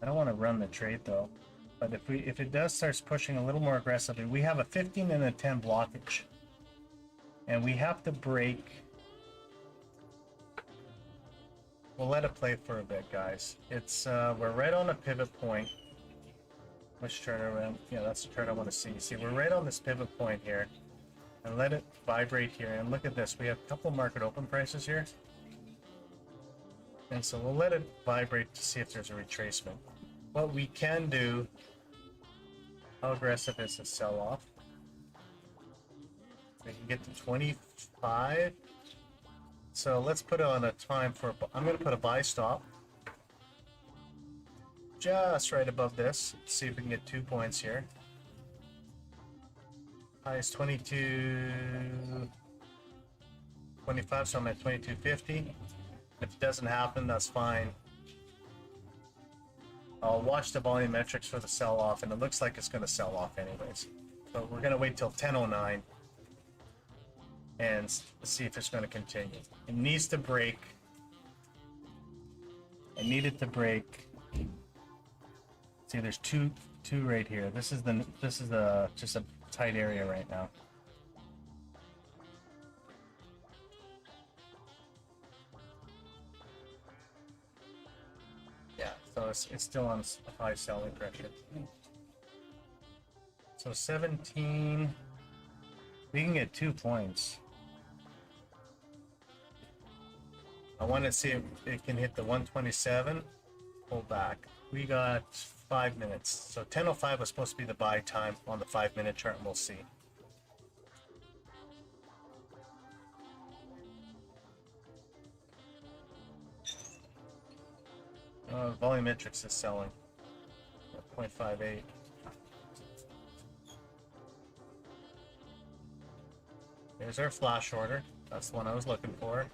I don't want to run the trade though. But if it does start pushing a little more aggressively, we have a 15 and a 10 blockage, and we have to break. We'll let it play for a bit, guys. It's we're right on a pivot point. Which chart are we on? Yeah, that's the chart I want to see. See, we're right on this pivot point here. And let it vibrate here. And look at this. We have a couple market open prices here. And so we'll let it vibrate to see if there's a retracement. What we can do, how aggressive is a sell-off? We can get to 25. So let's put it on a time for, I'm going to put a buy stop just right above this. See if we can get 2 points here. High is 22.25, so I'm at 22.50. If it doesn't happen, that's fine. I'll watch the volumetrics for the sell-off, and it looks like it's going to sell off anyways. So we're going to wait till 10:09 and see if it's going to continue. It needs to break. I need it to break. See, there's two right here. This is just a tight area right now. Yeah, so it's still on high selling pressure. So 17, we can get 2 points. I want to see if it can hit the 127, pull back. We got 5 minutes. So 10:05 was supposed to be the buy time on the 5-minute chart, and we'll see. Volumetrics is selling at 0.58. There's our flash order. That's the one I was looking for.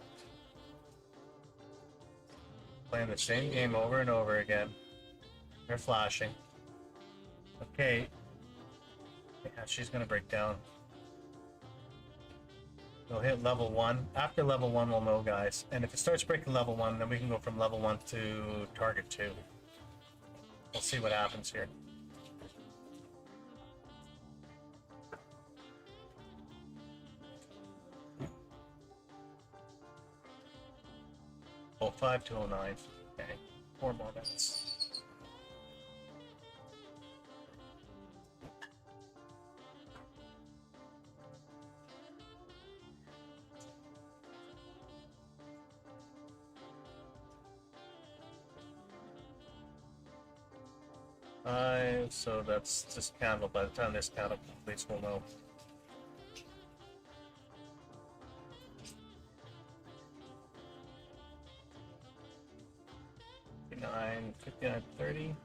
Playing the same game over and over again. They're flashing. Okay. Yeah, she's gonna break down. We'll hit level 1. After level 1, we'll know, guys. And if it starts breaking level 1, then we can go from level 1 to target 2. We'll see what happens here. Oh, 5 to 09. Okay, 4 more minutes. So that's this candle. By the time this candle completes, we'll know. $59.30.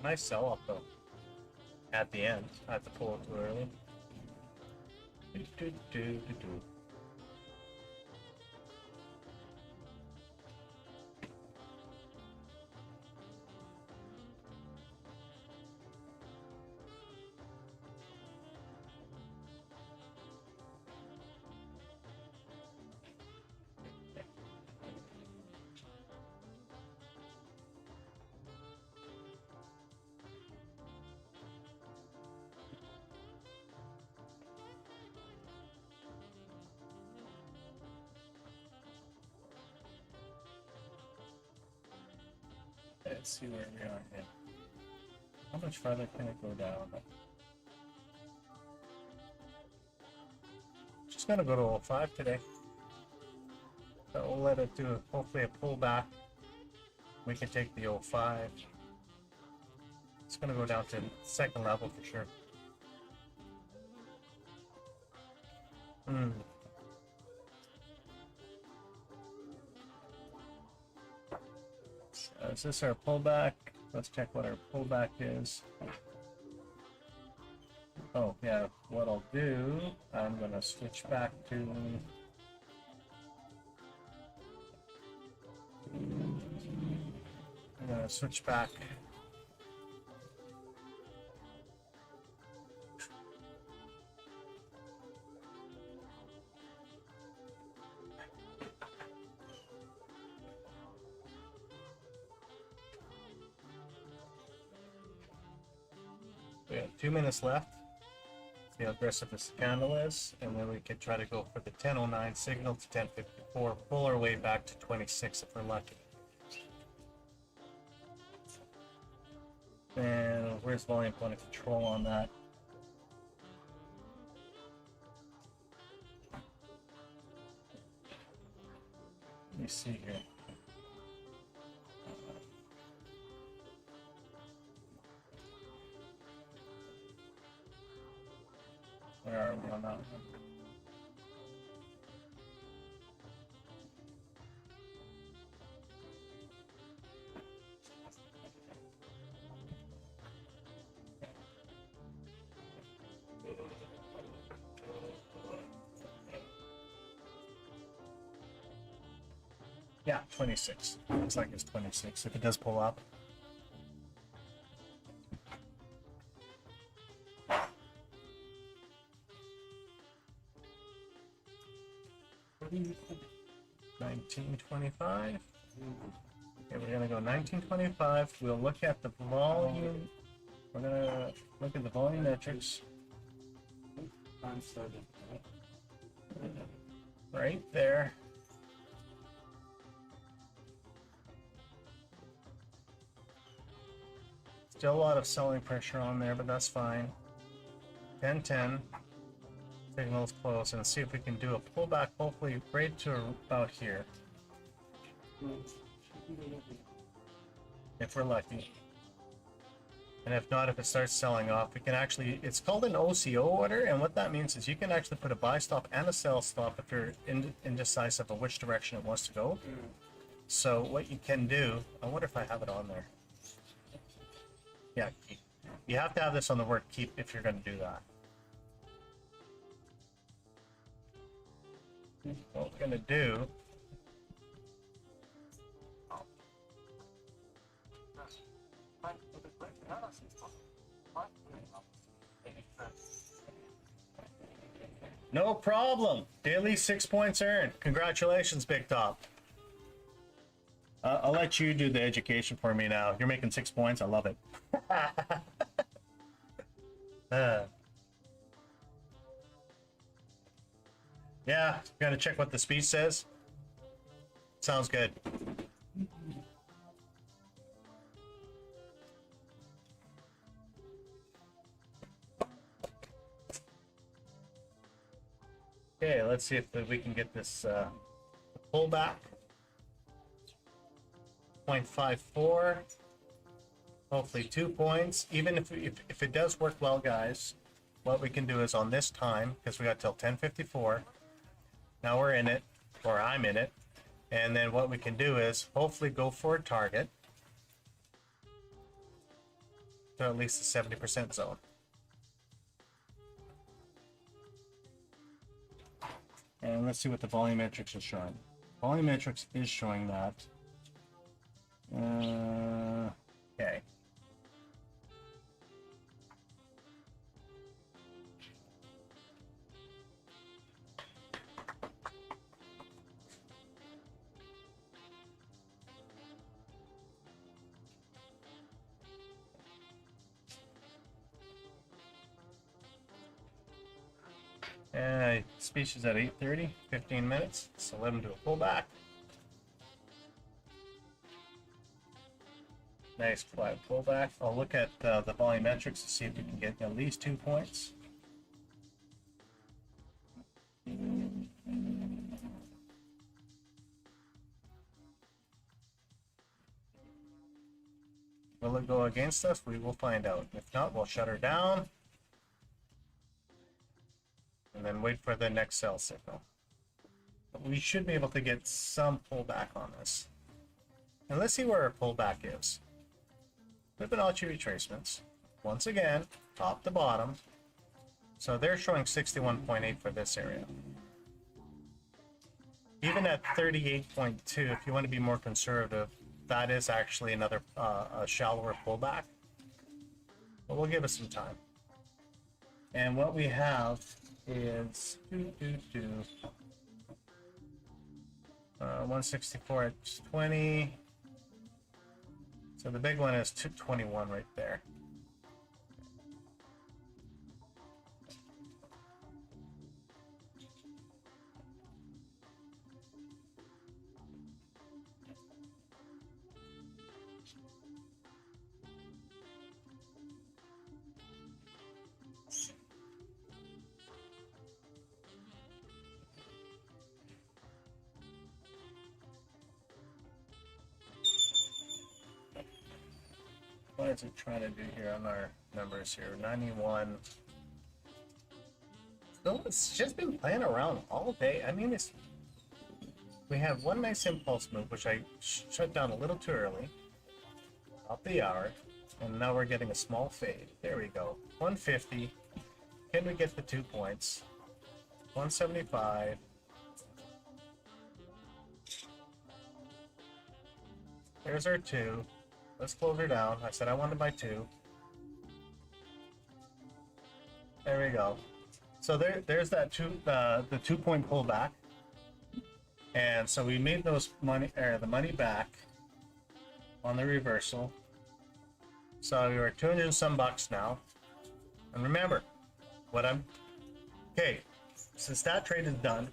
Nice sell-off though. At the end, I had to pull it too early. Let's see where we are here. How much farther can it go down? Just gonna go to 05 today. So we'll let it do hopefully a pullback. We can take the 05. It's gonna go down to second level for sure. Is this our pullback? Let's check what our pullback is. Oh yeah, what I'll do, I'm gonna switch back to we have 2 minutes left. See how aggressive this candle is, and then we could try to go for the 1009 signal to 1054, pull our way back to 26 if we're lucky. And where's volume point of control on that? Let me see here. Where are we on that one? Yeah, 26. Looks like it's 26 if it does pull up. $19.25. Okay, we're gonna go 19.25. We'll look at the volume. We're gonna look at the volume metrics. Right there. Still a lot of selling pressure on there, but that's fine. 10-10. Signal's close, and see if we can do a pullback, hopefully right to about here. If we're lucky. And if not, if it starts selling off, we can actually, it's called an OCO order, and what that means is you can actually put a buy stop and a sell stop if you're indecisive of which direction it wants to go. So what you can do, I wonder if I have it on there. Yeah, keep. You have to have this on the word keep if you're going to do that. What we're going to do no problem. Daily 6 points earned. Congratulations, Big Top. I'll let you do the education for me now. You're making 6 points. I love it. Yeah, gotta check what the speech says. Sounds good. Okay, let's see if we can get this pullback. 0.54. Hopefully 2 points. Even if it does work well, guys, what we can do is on this time, because we got till 10:54. Now we're in it, or I'm in it, and then what we can do is hopefully go for a target to at least the 70% zone. And let's see what the volumetrics is showing. Volumetrics is showing that. Okay. Speech is at 8:30, 15 minutes, so let him do a pullback. Nice flat pullback. I'll look at the volumetrics to see if we can get at least 2 points. Will it go against us? We will find out. If not, we'll shut her down. And then wait for the next sell signal. But we should be able to get some pullback on this. And let's see where our pullback is. Fibonacci retracements. Once again, top to bottom. So they're showing 61.8 for this area. Even at 38.2, if you want to be more conservative, that is actually another a shallower pullback. But we'll give it some time. And what we have is 164 at 20. So the big one is 221 right there. What is it trying to do here on our numbers here? 91. So it's just been playing around all day. I mean, we have one nice impulse move, which I shut down a little too early, off the hour, and now we're getting a small fade. There we go. 150. Can we get the 2 points? 175. There's our 2. Let's close her down. I said I wanted my 2. There we go. So there's that the 2 point pullback, and so we made the money back on the reversal. So we were 200 and some bucks now. And remember, since that trade is done,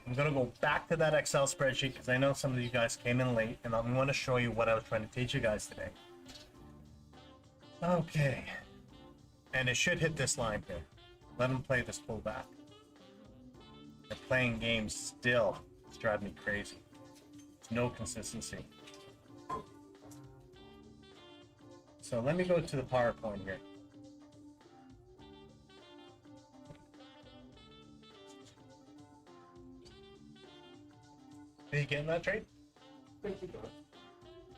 I'm gonna go back to that Excel spreadsheet because I know some of you guys came in late, and I'm going to show you what I was trying to teach you guys today. Okay, and it should hit this line here. Let them play this pullback. They're playing games still. It's driving me crazy. There's no consistency. So let me go to the PowerPoint here. Did you get in that trade? I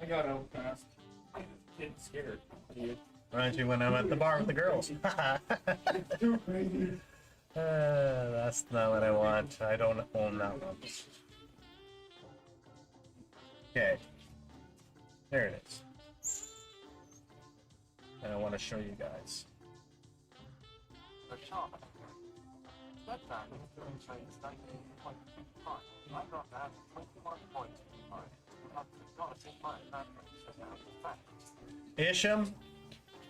got out fast. I was getting scared. Reminds me when I'm at the bar with the girls. That's not what I want. I don't own that one. Okay. There it is. And I want to show you guys. Isham,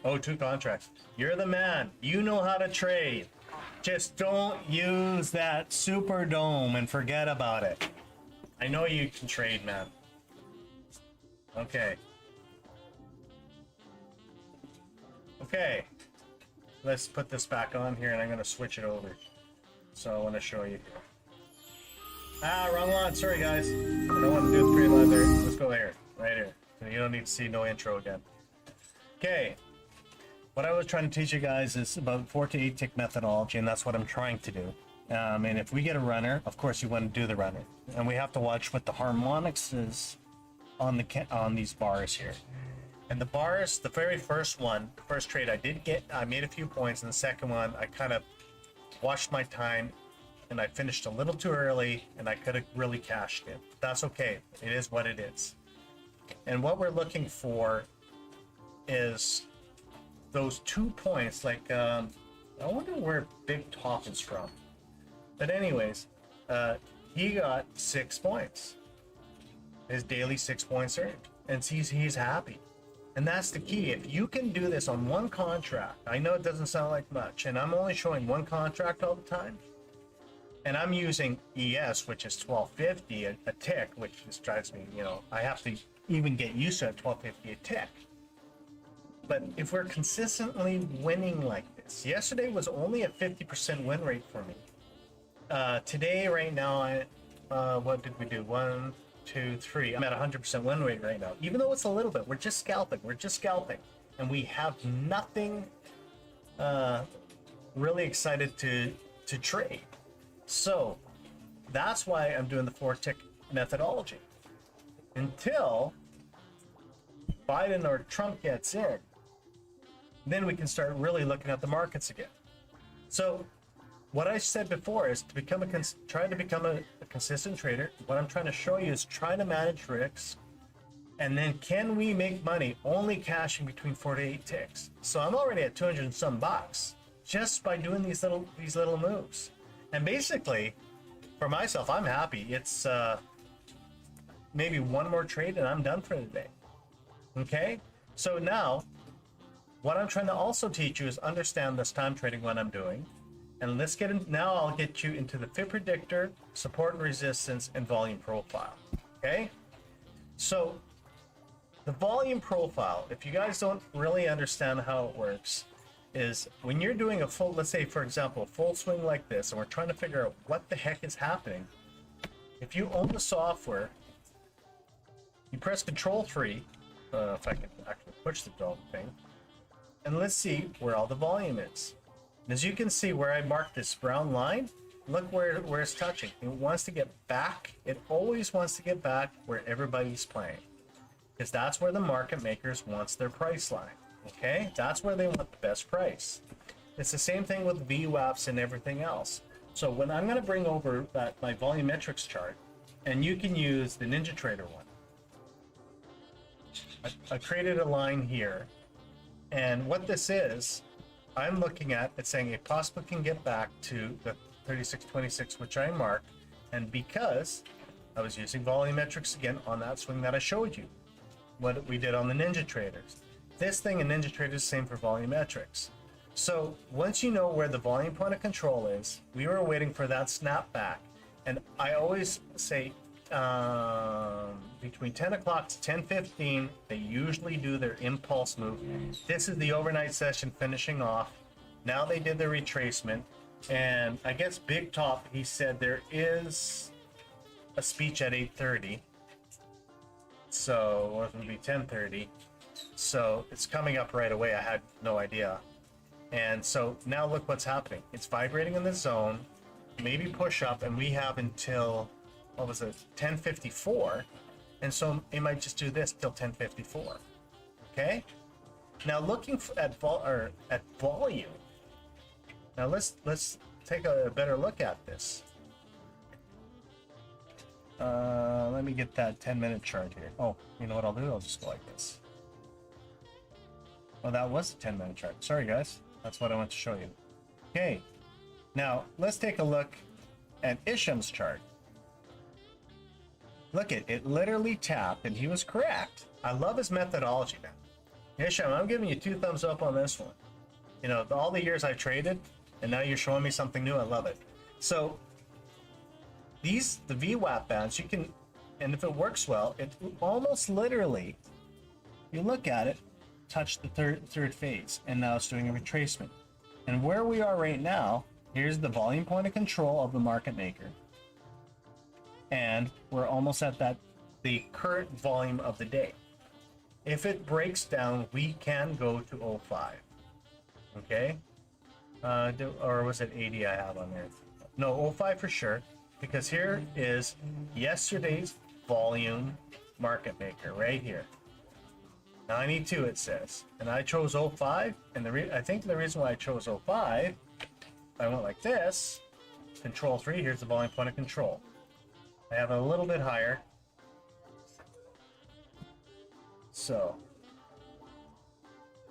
O2 contracts. You're the man. You know how to trade. Just don't use that super dome and forget about it. I know you can trade, man. Okay. Okay. Let's put this back on here, and I'm going to switch it over. So I want to show you here. Ah, wrong one. Sorry, guys. I don't want to do the trade line there. Let's go here. Right here. So you don't need to see no intro again. Okay. What I was trying to teach you guys is about 4 to 8 tick methodology, and that's what I'm trying to do. And if we get a runner, of course you want to do the runner. And we have to watch what the harmonics is on these bars here. And the bars, the very first one, the first trade I made a few points, and the second one, I kind of watched my time, and I finished a little too early, and I could have really cashed in. That's okay. It is what it is. And what we're looking for is those 2 points. Like, I wonder where Big Top is from. But anyways, he got 6 points. His daily 6 points earned. And he's happy. And that's the key. If you can do this on one contract, I know it doesn't sound like much, and I'm only showing one contract all the time. And I'm using ES, which is 1250 a tick, which just drives me, I have to even get used to it, 1250 a tick. But if we're consistently winning like this, yesterday was only a 50% win rate for me. Today, right now, what did we do? 1, 2, 3. I'm at 100% win rate right now. Even though it's a little bit, we're just scalping. And we have nothing really excited to trade. So that's why I'm doing the 4 tick methodology. Until Biden or Trump gets in, then we can start really looking at the markets again. So what I said before is to try to become a consistent trader. What I'm trying to show you is trying to manage risks, and then can we make money only cashing between 4 to 8 ticks. So I'm already at 200 and some bucks just by doing these little moves. And basically, for myself, I'm happy. It's maybe one more trade and I'm done for the day. Okay? So now, what I'm trying to also teach you is understand this time trading, what I'm doing. And let's get in, now I'll get you into the Fib Predictor, support and resistance, and volume profile. Okay? So, the volume profile, if you guys don't really understand how it works, is when you're doing a full, let's say for example, a full swing like this, and we're trying to figure out what the heck is happening. If you own the software, you press Control 3, if I can actually push the dome thing. And let's see where all the volume is. And as you can see where I marked this brown line, look where it's touching. It wants to get back. It always wants to get back where everybody's playing. Because that's where the market makers wants their price line. Okay? That's where they want the best price. It's the same thing with VWAPs and everything else. So when I'm going to bring over my volumetrics chart, and you can use the NinjaTrader one. I created a line here, and what this is, I'm looking at it saying it possibly can get back to the 3626, which I marked, and because I was using volumetrics again on that swing that I showed you, what we did on the NinjaTraders. This thing in NinjaTrader is the same for volumetrics. So once you know where the volume point of control is, we were waiting for that snapback. And I always say between 10 o'clock to 10:15, they usually do their impulse move. This is the overnight session finishing off. Now they did their retracement. And I guess Big Top, he said there is a speech at 8:30. So, or it would be 10:30. So it's coming up right away. I had no idea. And so now look what's happening. It's vibrating in the zone, maybe push up, and we have until, what was it, 10:54. And so it might just do this till 10:54. Okay? Now looking at volume. Now let's take a better look at this. Let me get that 10-minute chart here. Oh, you know what I'll do? I'll just go like this. Oh, that was a 10-minute chart. Sorry, guys. That's what I want to show you. Okay. Now, let's take a look at Isham's chart. Look, it literally tapped, and he was correct. I love his methodology, man. Isham, I'm giving you 2 thumbs up on this one. You know, all the years I traded, and now you're showing me something new. I love it. So, the VWAP bands, you can, and if it works well, it almost literally, you look at it, touch the third phase, and now it's doing a retracement. And where we are right now, here's the volume point of control of the market maker, and we're almost at the current volume of the day. If it breaks down, we can go to 05. Okay, or was it 80 I have on there? No, 05 for sure, because here is yesterday's volume market maker right here. 92 it says, and I chose 05, and I think the reason why I chose 05, I went like this, control 3, here's the volume point of control. I have it a little bit higher. So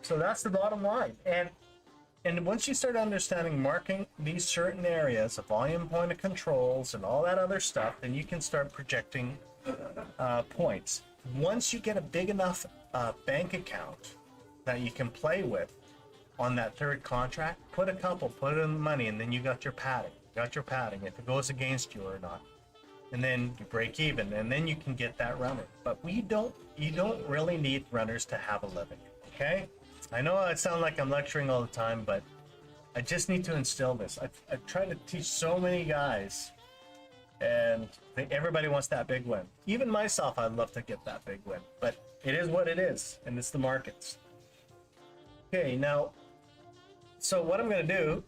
that's the bottom line. And once you start understanding marking these certain areas, the volume point of controls and all that other stuff, then you can start projecting points. Once you get a big enough bank account that you can play with on that third contract, put in the money, and then you got your padding. If it goes against you or not. And then you break even, and then you can get that runner. But you don't really need runners to have a living, okay? I know I sound like I'm lecturing all the time, but I just need to instill this. I've tried to teach so many guys, and everybody wants that big win. Even myself, I'd love to get that big win, but it is what it is, and it's the markets. Okay, now, so what I'm going to do,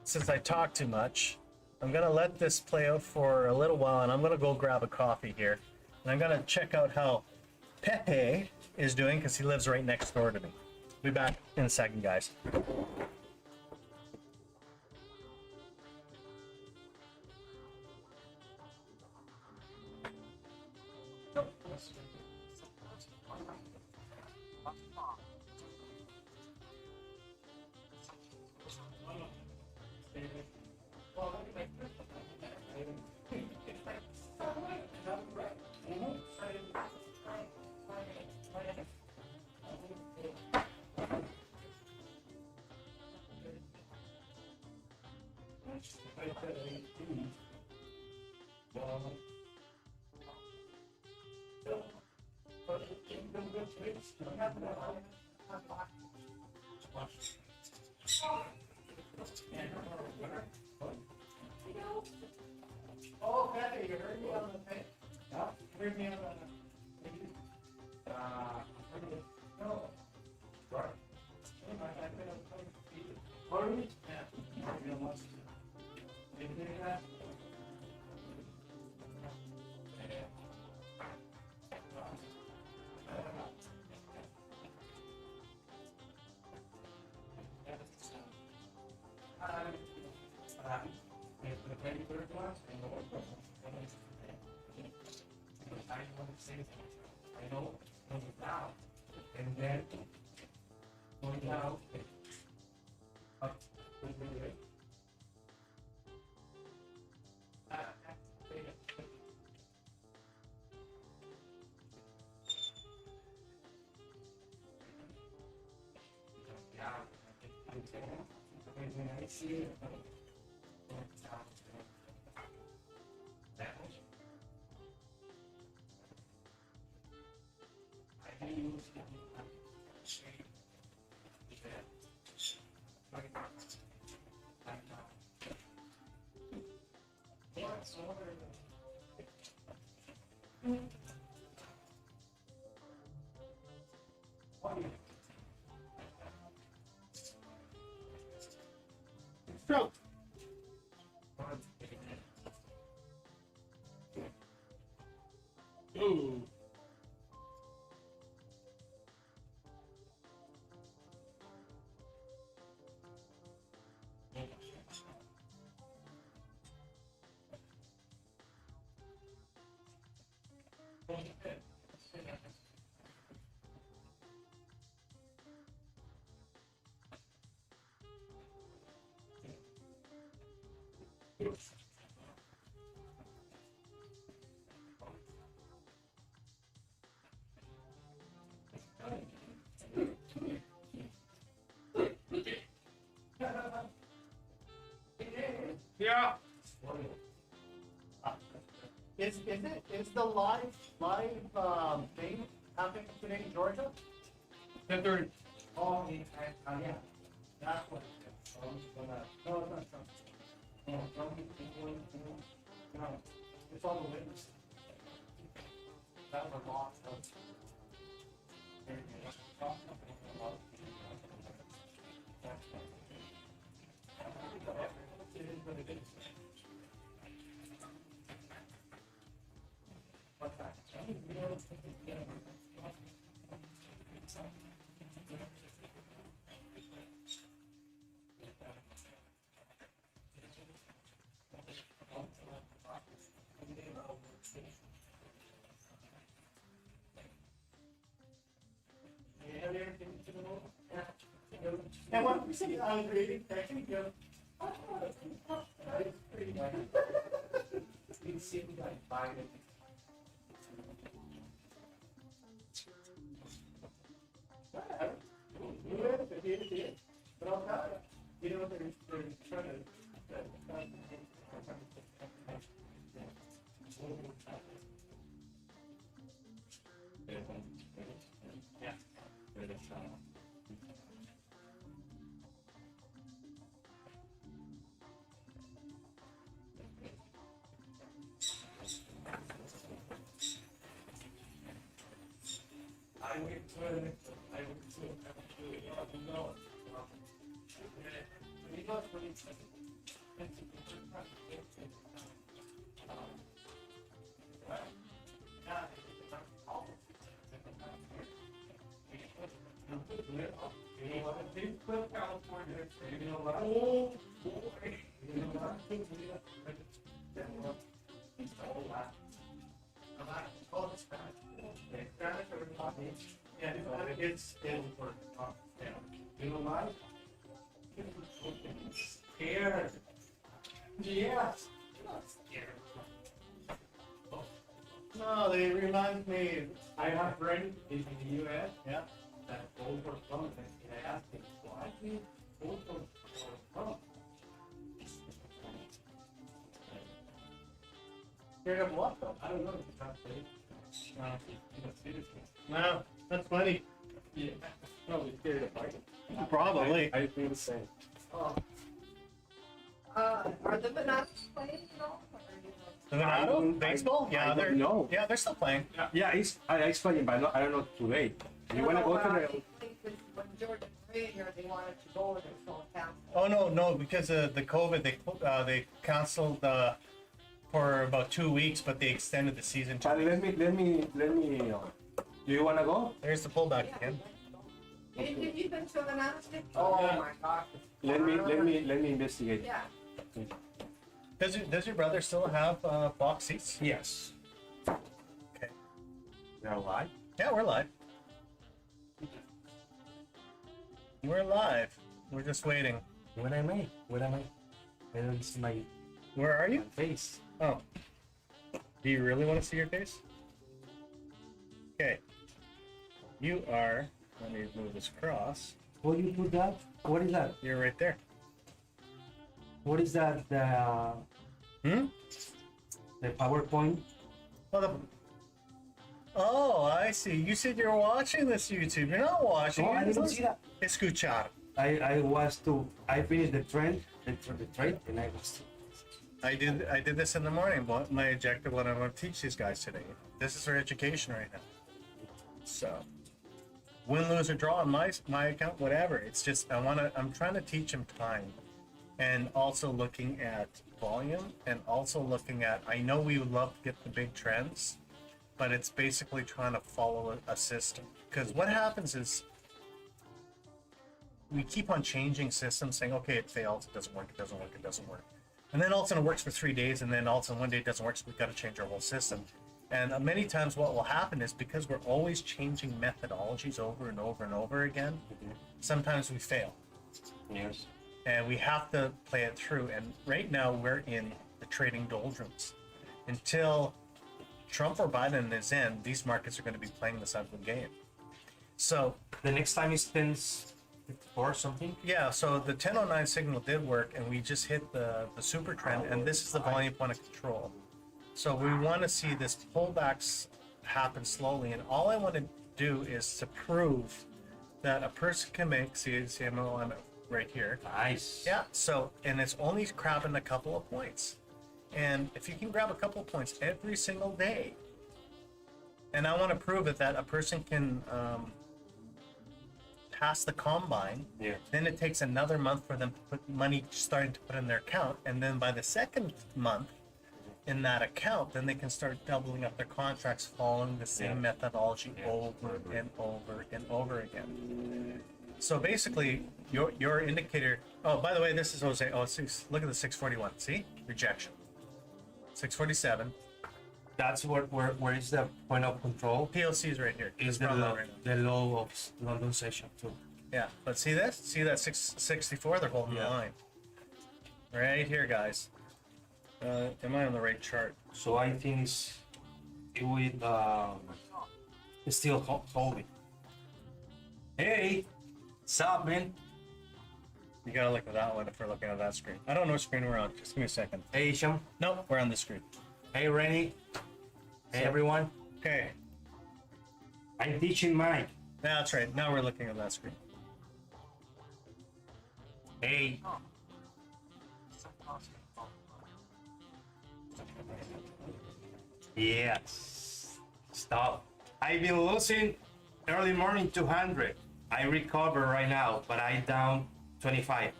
since I talk too much, I'm going to let this play out for a little while, and I'm going to go grab a coffee here, and I'm going to check out how Pepe is doing, because he lives right next door to me. Be back in a second, guys. Oh, Pepe, you heard me on the thing? Yeah, you heard me on the So, ooh. Yeah. Is the live thing happening today in Georgia? 10:30. Oh, yeah. That's what it is. No, it's not Trump. No, Trump is no. It's all the witnesses. That was a lot of and what we say, I'm reading, technically, you see, like, Biden. But I'll tell you, you know, they're trying to. Yeah. I went to know. Oh, boy. Yeah, it's for yeah. You know why? Scared. Yes. Not scared. No, they remind me. I have friends in the US. Yeah. That vote for Trump, and I asked him, why do you vote for Trump? Scared of what though? I don't know. No, that's funny. Yeah, probably scared of Biden. Probably. I feel the same. Oh. Are the Bananas playing at all? The Venado baseball? Yeah, they're no. Yeah, they're still playing. Yeah, he's playing, but I don't know today. You wanna go to the? When Jordan Ray here, they wanted to go and it's all canceled. Oh no, because of the COVID, they canceled for about 2 weeks, but they extended the season. But let me. Do you wanna go? There's the pullback again. You've been to the Nasty? Oh my gosh. Let me investigate. Yeah. Does your brother still have box seats? Yes. Okay. You're alive? Yeah, we're live. We're live. We're just waiting. What am I? I don't see my Where are you? face. Oh. Do you really want to see your face? Okay. You are. Let me move this across. What do you put that? What is that? You're right there. What is that? The PowerPoint? Oh, I see. You said you're watching this YouTube. You're not watching. Oh, I it. didn't see that. Escuchar. I finished the trade, and I was. I did this in the morning. But my objective, what I want to teach these guys today. This is for education right now. So, win, lose, or draw on my account, whatever. It's just I'm trying to teach them time, and also looking at volume, and also looking at. I know we would love to get the big trends, but it's basically trying to follow a system. Because what happens is we keep on changing systems, saying, okay, it fails, it doesn't work, it doesn't work, it doesn't work. And then all of a sudden it works for 3 days, and then all of a sudden one day it doesn't work, so we've got to change our whole system. And many times what will happen is because we're always changing methodologies over and over and over again, sometimes we fail. Yes. And we have to play it through. And right now we're in the trading doldrums. Until Trump or Biden is in, these markets are going to be playing this ugly game. So The next time is 10:54 or something. yeah, so the 1009 signal did work, and we just hit the super trend, and this is the volume point of control. So we want to see this pullbacks happen slowly, and all I want to do is to prove that a person can make, see I'm right here. Nice. Yeah, so, and it's only grabbing a couple of points. And if you can grab a couple of points every single day, and I want to prove it that a person can pass the combine, Yeah. then it takes another month for them to put money starting to put in their account, and then by the second month in that account, then they can start doubling up their contracts following the same methodology over and over and over again. So basically, your indicator. Oh, by the way, this is Jose. Oh, look at the 641. See, rejection. 647. That's where is the point of control? POC is right here. Is It's the run low low, right now. the low of London session too. Yeah, but see this? See that 664? They're holding the Yeah. line. Right here, guys. Am I on the right chart? So I think it will still holding. Hey, what's up, man? You gotta look at that one if we're looking at that screen. I don't know what screen we're on. Just give me a second. Hey, Sham. Nope, we're on this screen. Hey, Rennie. Hey, everyone. Okay, I'm teaching Mike. that's right. Now we're looking at that screen. Hey. Yes. Stop. I've been losing early morning 200. I recover right now, but I down 25.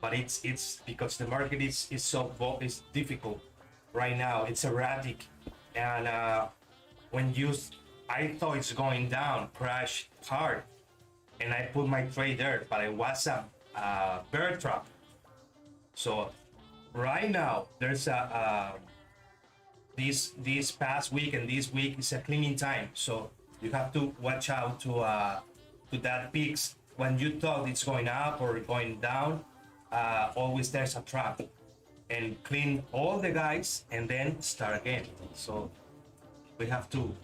But it's because the market is it's difficult right now. It's erratic, and I thought it's going down, crashed hard, and I put my trade there, but it was a bear trap. So right now there's this past week and this week is a cleaning time, so you have to watch out to that peaks when you thought it's going up or going down. Always there's a trap, and clean all the guys and then start again. So we have to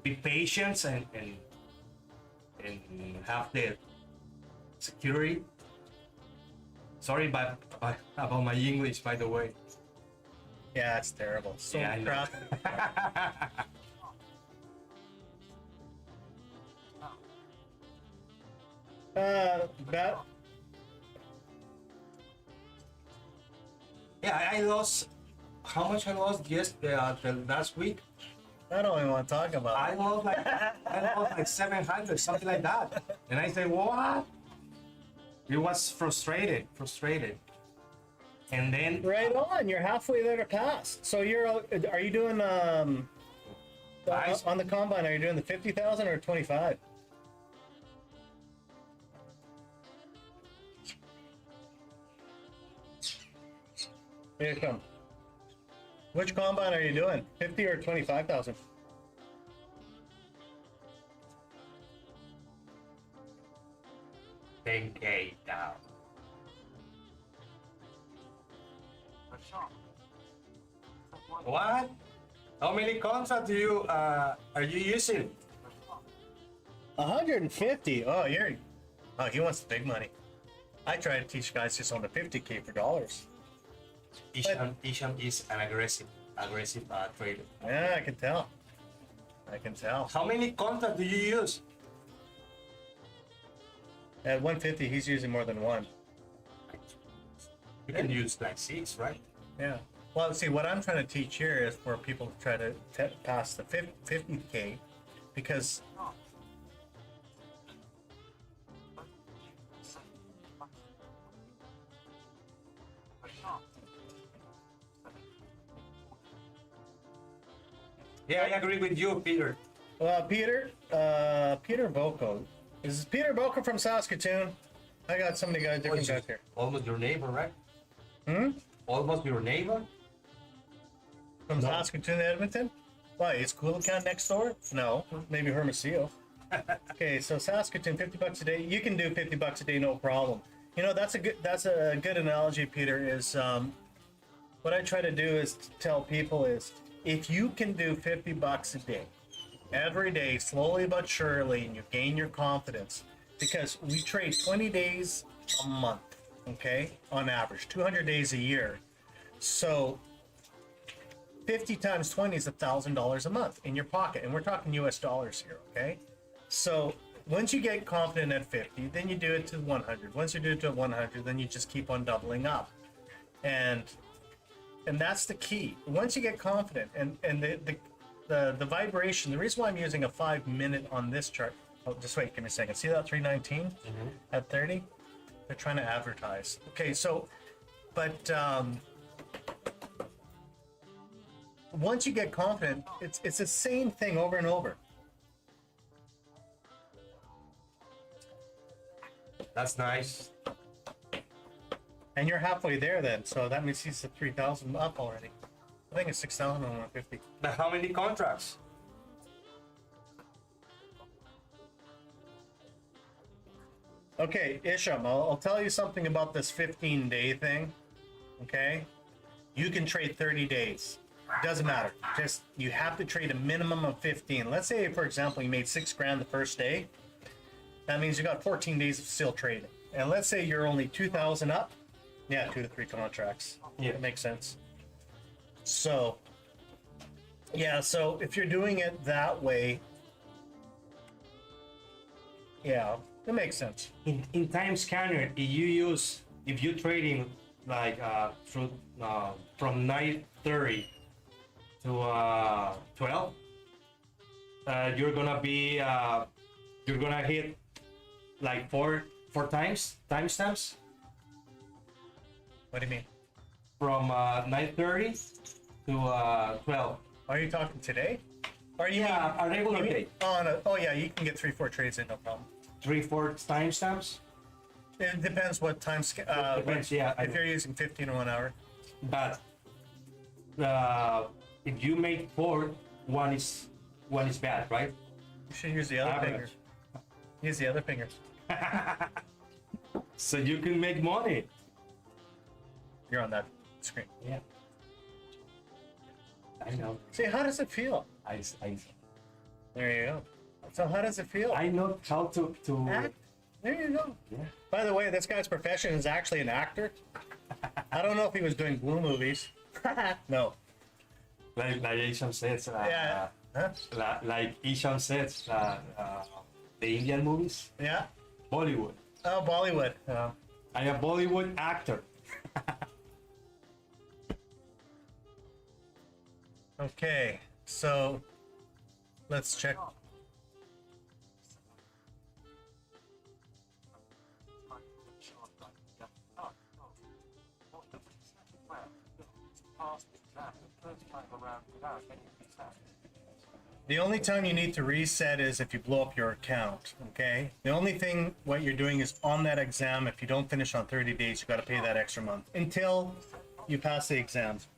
be patient and have the security. Sorry about my English, by the way. Yeah, it's terrible. So Yeah, I know. crap. That. Yeah, I lost. How much I lost the last week? I don't even want to talk about I it. lost like 700, something like that. And I said, what? It was frustrated. And then Right on. You're halfway there to pass. So are you doing Nice. on the combine? Are you doing the 50,000 or 25? Here you come. Which combine are you doing? 50 or 25,000? $10K down. What? How many contracts are you using? 150. Oh, he wants the big money. I try to teach guys just on the 50K for dollars. Isham is an aggressive trader. Yeah, I can tell. How many contracts do you use? At 150, he's using more than one. You can use like 6, right? Yeah. Well, see, what I'm trying to teach here is for people to try to pass the 50K, because Yeah, I agree with you, Peter. Peter Boko. Is Peter Boko from Saskatoon? I got so many guys, different guys here. Almost your neighbor, right? Hmm? Almost your neighbor? From No. Saskatoon, Edmonton? Why, is Coolacan next door? No, maybe Hermosillo. Okay, so Saskatoon, $50 a day. You can do $50 a day, no problem. You know, that's a good analogy, Peter. Is what I try to do is to tell people is if you can do $50 a day, every day, slowly but surely, and you gain your confidence, because we trade 20 days a month, okay, on average, 200 days a year. So 50 times 20 is $1,000 a month in your pocket, and we're talking US dollars here, okay? So once you get confident at 50, then you do it to 100. Once you do it to 100, then you just keep on doubling up, and that's the key. Once you get confident, and the vibration. The reason why I'm using a 5-minute on this chart. Oh, just wait, give me a second. See that 319 at 30? They're trying to advertise. Okay, so, but once you get confident, it's the same thing over and over. That's nice. And you're halfway there then, so that means he's at 3,000 up already. I think it's 6,150. But how many contracts? Okay, Isham, I'll tell you something about this 15-day thing. Okay, you can trade 30 days. Doesn't matter. Just you have to trade a minimum of 15. Let's say, for example, you made $6,000 the first day. That means you got 14 days of still trading. And let's say you're only 2,000 up. Yeah, 2 to 3 contracts. Yeah. It makes sense. So, yeah, so if you're doing it that way, yeah, it makes sense. In time scanner, if you're trading like from 9:30 to 12, you're gonna hit like four timestamps. What do you mean? From 9:30 to 12. Are you talking today? Or you Yeah, a regular you mean day. oh yeah, you can get 3-4 trades in, no problem. 3-4 timestamps. It depends what time. Depends, yeah. If you're using 15 or 1 hour. But if you make 4, one is bad, right? You should use the other Average. finger. Use the other finger. So you can make money. You're on that screen. Yeah. I know. See, how does it feel? There you go. So how does it feel? I know how to Act? There you go. Yeah. By the way, this guy's profession is actually an actor. I don't know if he was doing blue movies. No. Like Isham says. Yeah. Huh? Like Isham says, the Indian movies, Yeah. Bollywood. Oh, Bollywood. I'm a Bollywood actor. Okay. So let's check. The only time you need to reset is if you blow up your account, okay? The only thing what you're doing is on that exam, if you don't finish on 30 days, you got to pay that extra month until you pass the exams.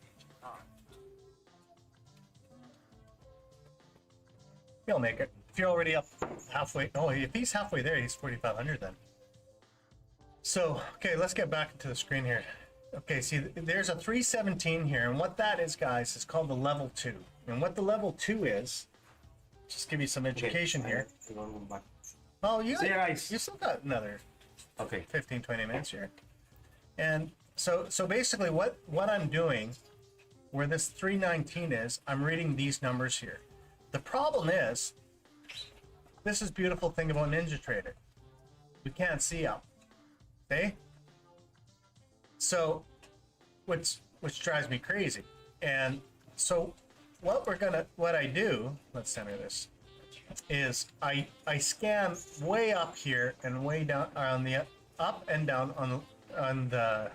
You'll make it. If you're already up halfway, oh, if he's halfway there, he's 4,500 then. So, okay, let's get back into the screen here. Okay, see, there's a 317 here, and what that is, guys, is called the level 2. And what the level 2 is, just give you some education here. Oh, you still got another 15, 20 minutes here. And so basically what I'm doing, where this 319 is, I'm reading these numbers here. The problem is, this is beautiful thing about NinjaTrader. We can't see up, okay? So, which drives me crazy. And so what I do, let's center this, is I scan way up here and way down on the up and down on the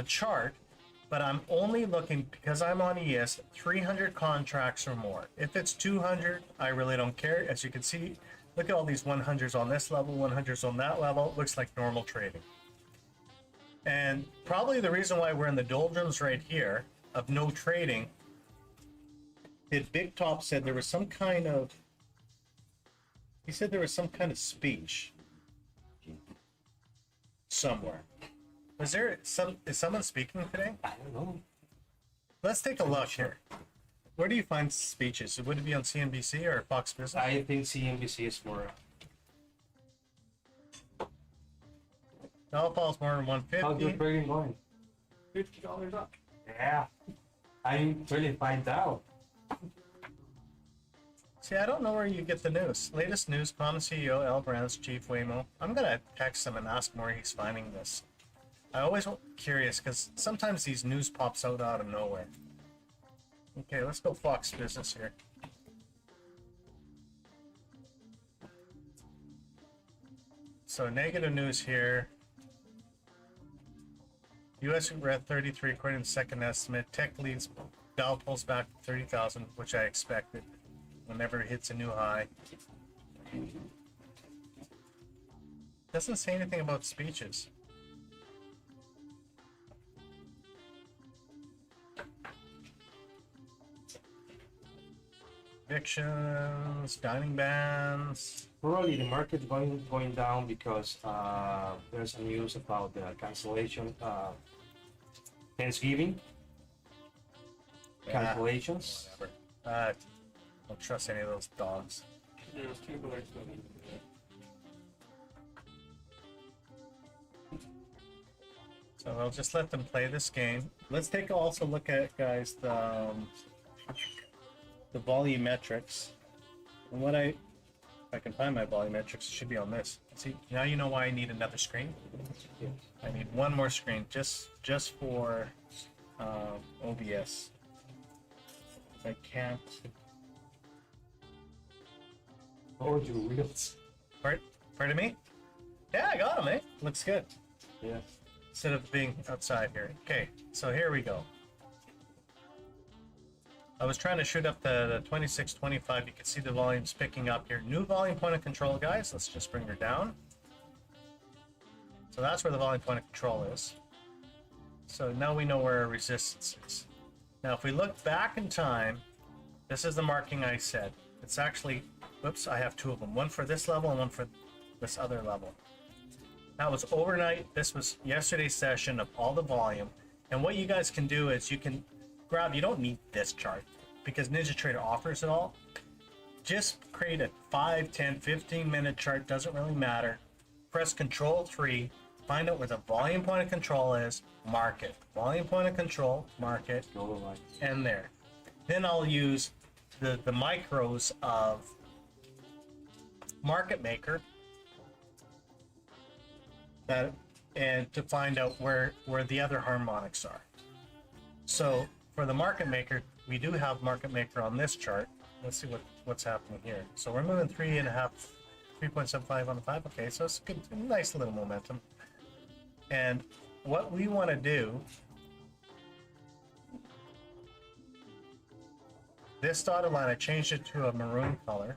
chart, but I'm only looking, because I'm on ES, 300 contracts or more. If it's 200, I really don't care. As you can see, look at all these 100s on this level, 100s on that level. Looks like normal trading. And probably the reason why we're in the doldrums right here of no trading, Big Top said there was some kind of, he said there was some kind of speech somewhere. Is someone speaking today? I don't know. Let's take a look here. Where do you find speeches? Would it be on CNBC or Fox Business? I think CNBC is more. Dow falls more than 150. How's your trading going? $50 up. Yeah, I'm really find out. See, I don't know where you get the news. Latest news, common CEO, L Brands, Chief Waymo. I'm going to text him and ask him where he's finding this. I always curious because sometimes these news pops out of nowhere. Okay, let's go Fox Business here. So negative news here. U.S. we're at 33 according to the second estimate. Tech leads, Dow pulls back to 30,000, which I expected. Whenever it hits a new high. Doesn't say anything about speeches. Evictions, dining bans. Probably the market going down because there's some news about the cancellation, Thanksgiving cancellations. Whatever. Don't trust any of those dogs. There's people there still. So I'll just let them play this game. Let's take also look at, guys, the volumetrics. And what if I can find my volumetrics, it should be on this. See, now you know why I need another screen. I need one more screen just for OBS. I can't. Oh, you wheels. Pardon me? Yeah, I got them, eh? Looks good. Yeah. Instead of being outside here. Okay, so here we go. I was trying to shoot up the 2625. You can see the volume's picking up here. New volume point of control, guys. Let's just bring her down. So that's where the volume point of control is. So now we know where our resistance is. Now if we look back in time, this is the marking I said. It's actually, whoops, I have two of them. One for this level and one for this other level. That was overnight. This was yesterday's session of all the volume. And what you guys can do is you can grab, you don't need this chart because NinjaTrader offers it all. Just create a 5, 10, 15 minute chart, doesn't really matter. Press Control 3, find out where the volume point of control is, mark it. Volume point of control, mark it, and there. Then I'll use the micros of Market Maker and to find out where the other harmonics are. So for the Market Maker, we do have Market Maker on this chart. let's see what's happening here. So we're moving 3.75 on the 5. Okay, so it's good, nice little momentum. And what we want to do, this dotted line, I changed it to a maroon color.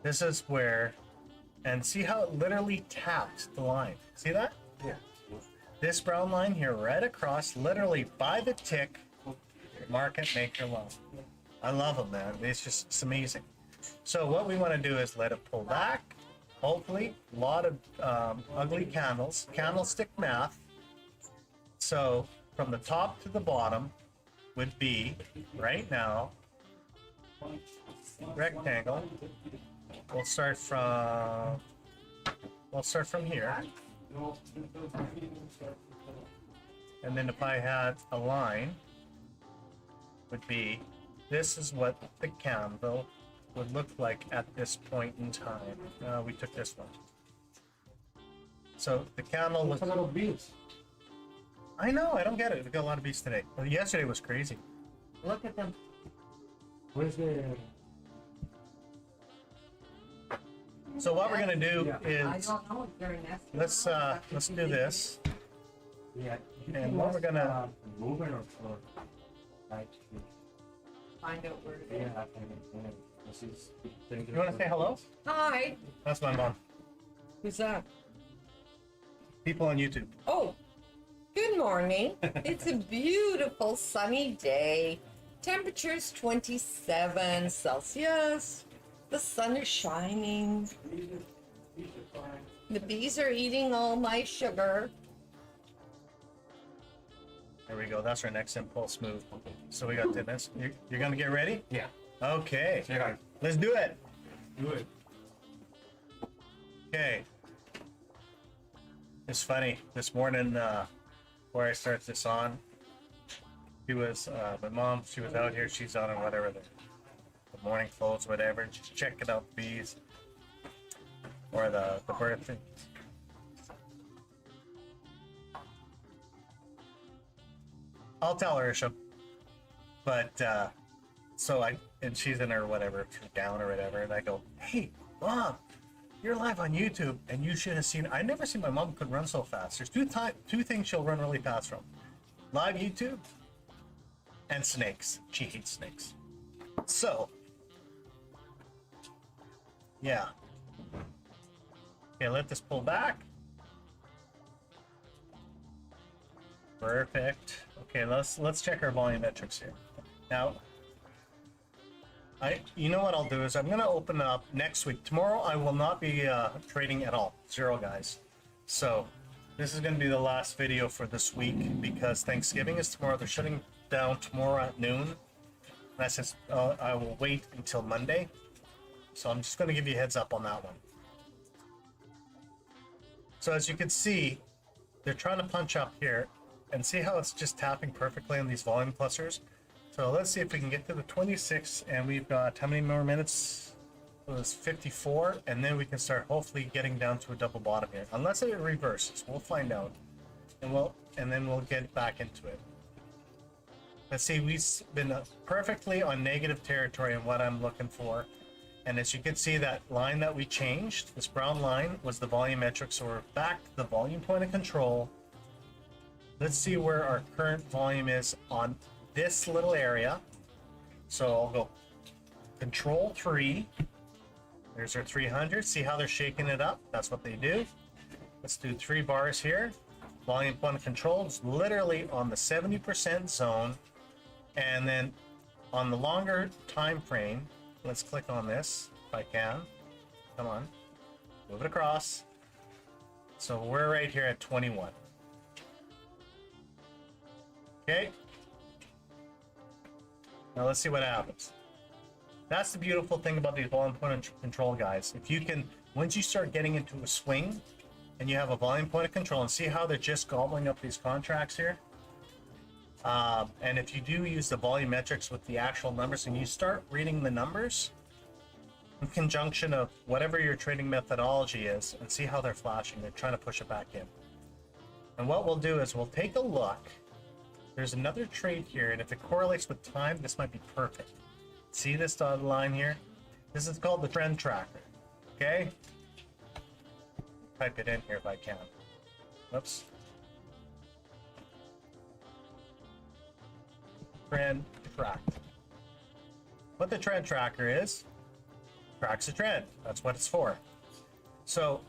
This is where, and see how it literally tapped the line. See that? Yeah. This brown line here, right across, literally by the tick, market maker low. I love them, man. It's amazing. So what we want to do is let it pull back. Hopefully, a lot of ugly candles, candlestick math. So from the top to the bottom would be right now rectangle. We'll start from here. And then if I had a line, would be, this is what the candle would look like at this point in time. We took this one. So the candle was a lot of beans. I know, I don't get it. We got a lot of beats today. Well, yesterday was crazy. Look at them. Where's the? So what we're gonna do I is don't know if they're nested. let's do this. Yeah. And what we're gonna move it or like Find out where it is. yeah. And this is. you want to say hello? Hi. That's my mom. Who's that? People on YouTube. Oh, good morning. It's a beautiful sunny day. Temperature's 27 Celsius. The sun is shining. The bees are eating all my sugar. There we go. That's our next impulse move. So we got this. You're gonna get ready? Yeah. Okay. Yeah. Let's do it. Do it. Okay. It's funny. This morning, before I start this on, she was my mom. She was out here. She's on whatever the morning clothes, whatever, and she's checking out the bees or the bird thing. I'll tell her, Isha. But and she's in her whatever gown or whatever, and I go, "Hey, Mom, you're live on YouTube, and you should have seen." I never seen my mom could run so fast. There's two things she'll run really fast from: live YouTube and snakes. She hates snakes. So, yeah. Okay, let this pull back. Perfect. Okay, let's check our volumetrics here. Now, you know what I'll do is I'm gonna open up next week. Tomorrow I will not be trading at all. Zero, guys. So this is gonna be the last video for this week because Thanksgiving is tomorrow. They're shutting down tomorrow at noon. That says I will wait until Monday. So I'm just gonna give you a heads up on that one. So as you can see, they're trying to punch up here. And see how it's just tapping perfectly on these volume clusters. So let's see if we can get to the 26, and we've got how many more minutes? It was 54, and then we can start hopefully getting down to a double bottom here. Unless it reverses, we'll find out, and then we'll get back into it. Let's see, we've been perfectly on negative territory in what I'm looking for. And as you can see, that line that we changed, this brown line, was the volumetric. So we're back to the volume point of control. Let's see where our current volume is on this little area. So I'll go Control 3. There's our 300. See how they're shaking it up? That's what they do. Let's do 3 bars here. Volume point of control is literally on the 70% zone. And then on the longer time frame, let's click on this if I can. Come on. Move it across. So we're right here at 21. Okay. Now let's see what happens. That's the beautiful thing about these volume point of control, guys. If you can, once you start getting into a swing and you have a volume point of control, and see how they're just gobbling up these contracts here. And if you do use the volumetrics with the actual numbers and you start reading the numbers in conjunction of whatever your trading methodology is, and see how they're flashing, they're trying to push it back in. And what we'll do is we'll take a look. There's another trade here, and if it correlates with time, this might be perfect. See this dotted line here? This is called the trend tracker. Okay? Type it in here if I can. Whoops. Trend track. What the trend tracker is, tracks a trend. That's what it's for. So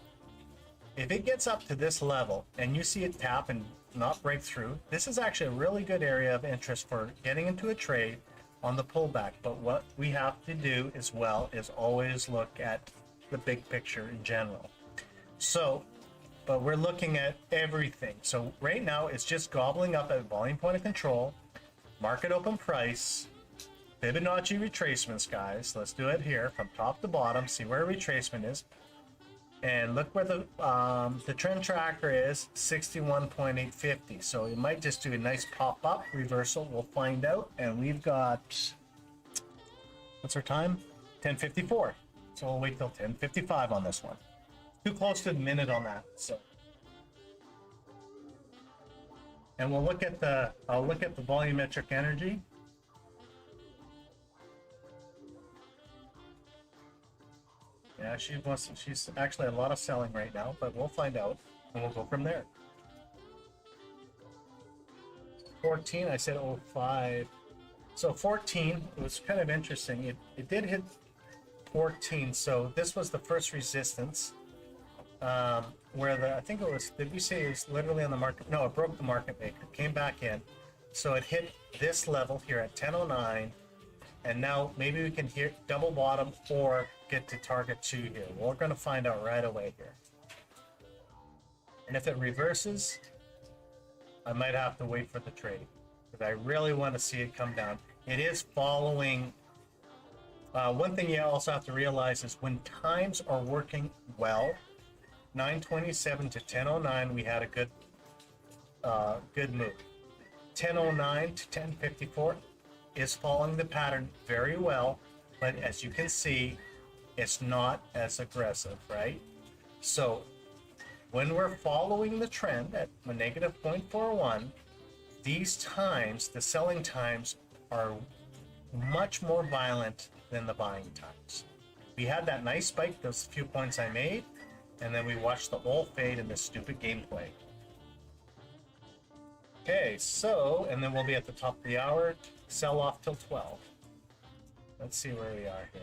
if it gets up to this level and you see it tap and not break through, this is actually a really good area of interest for getting into a trade on the pullback. But what we have to do as well is always look at the big picture in general. So, but we're looking at everything. So right now it's just gobbling up at volume point of control, market open price, Fibonacci retracements, guys. Let's do it here from top to bottom. See where retracement is, and look where the trend tracker is, 61.850. So it might just do a nice pop up reversal. We'll find out. And we've got, what's our time? 10:54. So we'll wait till 10:55 on this one. Too close to the minute on that. So, and we'll look at the volumetric energy. Yeah, she's actually a lot of selling right now, but we'll find out and we'll go from there. 14, I said 05. So 14, it was kind of interesting. It did hit 14, so this was the first resistance. Where I think it was, did we say it was literally on the market? No, it broke the market maker, came back in. So it hit this level here at 1009. And now maybe we can hit double bottom or get to target 2 here. We're going to find out right away here. And if it reverses, I might have to wait for the trade, because I really want to see it come down. It is following. One thing you also have to realize is when times are working well, 927 to 1009, we had a good move. 1009 to 1054 is following the pattern very well, but as you can see, it's not as aggressive, right? So when we're following the trend at a negative 0.41, these times, the selling times, are much more violent than the buying times. We had that nice spike, those few points I made, and then we watched the whole fade in this stupid gameplay. Okay, so, and then we'll be at the top of the hour, sell off till 12. Let's see where we are here.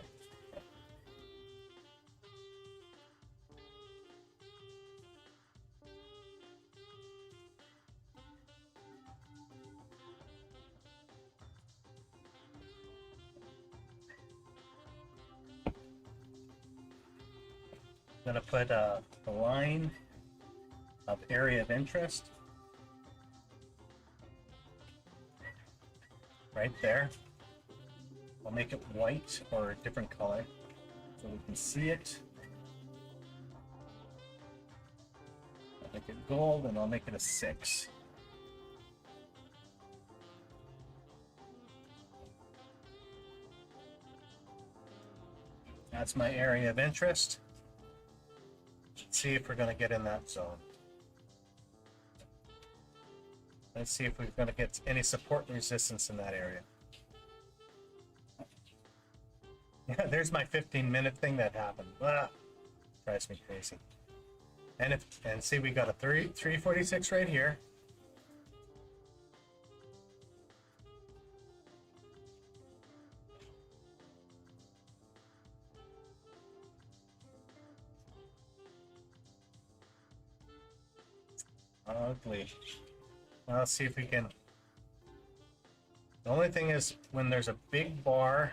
I'm going to put a line of area of interest right there. I'll make it white or a different color so we can see it. I'll make it gold and I'll make it a 6. That's my area of interest. Let's see if we're going to get in that zone. Let's see if we're going to get any support and resistance in that area. Yeah, there's my 15-minute thing that happened. Ah, drives me crazy. And see, we got a 346 right here. Ugly. Well, let's see if we can. The only thing is, when there's a big bar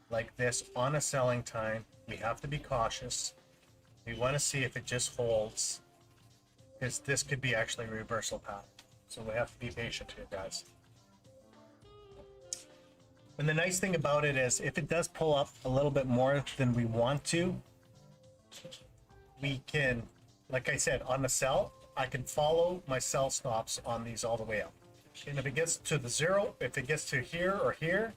like this on a selling time, we have to be cautious. We want to see if it just holds, because this could be actually a reversal path. So we have to be patient here, guys. And the nice thing about it is, if it does pull up a little bit more than we want to, we can, like I said, on the sell, I can follow my sell stops on these all the way up. And if it gets to the 0, if it gets to here or here,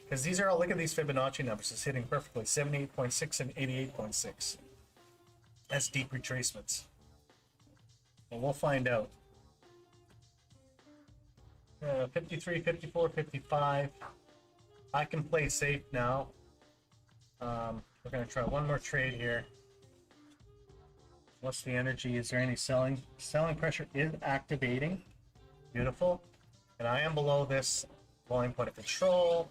because these are all, look at these Fibonacci numbers, it's hitting perfectly, 78.6 and 88.6. That's deep retracements. Well, we'll find out. 53, 54, 55. I can play safe now. We're going to try one more trade here. What's the energy? Is there any selling? Selling pressure is activating. Beautiful. And I am below this volume point of control.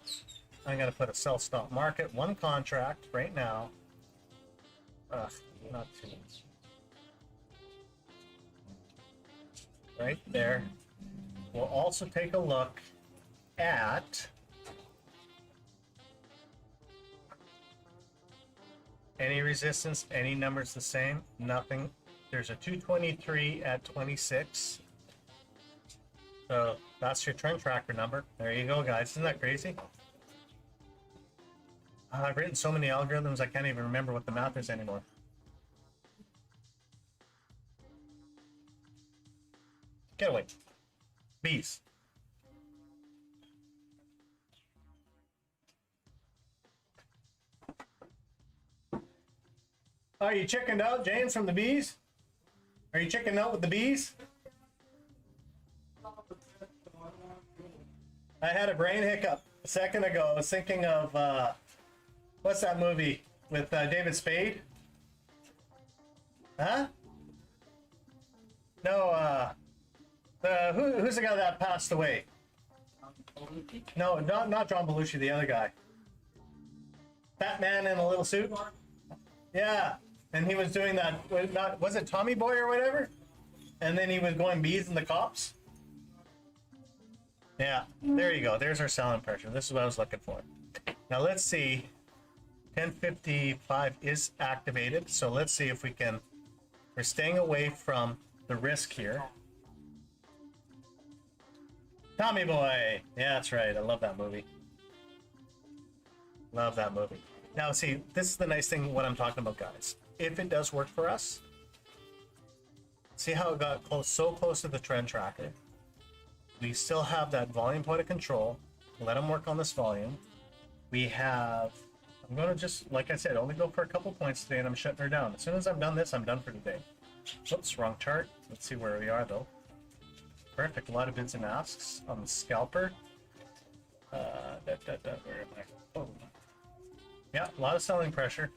I'm going to put a sell stop market, one contract right now. Ugh, not too much. Right there. We'll also take a look at any resistance, any numbers the same, nothing. There's a 223 at 26. So that's your trend tracker number. There you go, guys. Isn't that crazy? I've written so many algorithms, I can't even remember what the math is anymore. Get away. Bees. Are you chickened out, James, from the bees? Are you chickened out with the bees? I had a brain hiccup a second ago. I was thinking of, what's that movie with David Spade? Huh? No, who's the guy that passed away? No, not John Belushi, the other guy. Fat man in a little suit? Yeah, and he was doing that, was it Tommy Boy or whatever? And then he was going bees in the cops? Yeah, there you go. There's our selling pressure. This is what I was looking for. Now let's see. 1055 is activated, so let's see if we can. We're staying away from the risk here. Tommy Boy. Yeah, that's right. I love that movie. Love that movie. Now, see, this is the nice thing what I'm talking about, guys. If it does work for us, see how it got close, so close to the trend tracker. We still have that volume point of control. Let them work on this volume. We have, I'm going to just, like I said, only go for a couple points today and I'm shutting her down. As soon as I'm done this, I'm done for today. Oops, wrong chart. Let's see where we are though. Perfect, a lot of bids and asks on the scalper. Where am I? Oh. Yeah, a lot of selling pressure.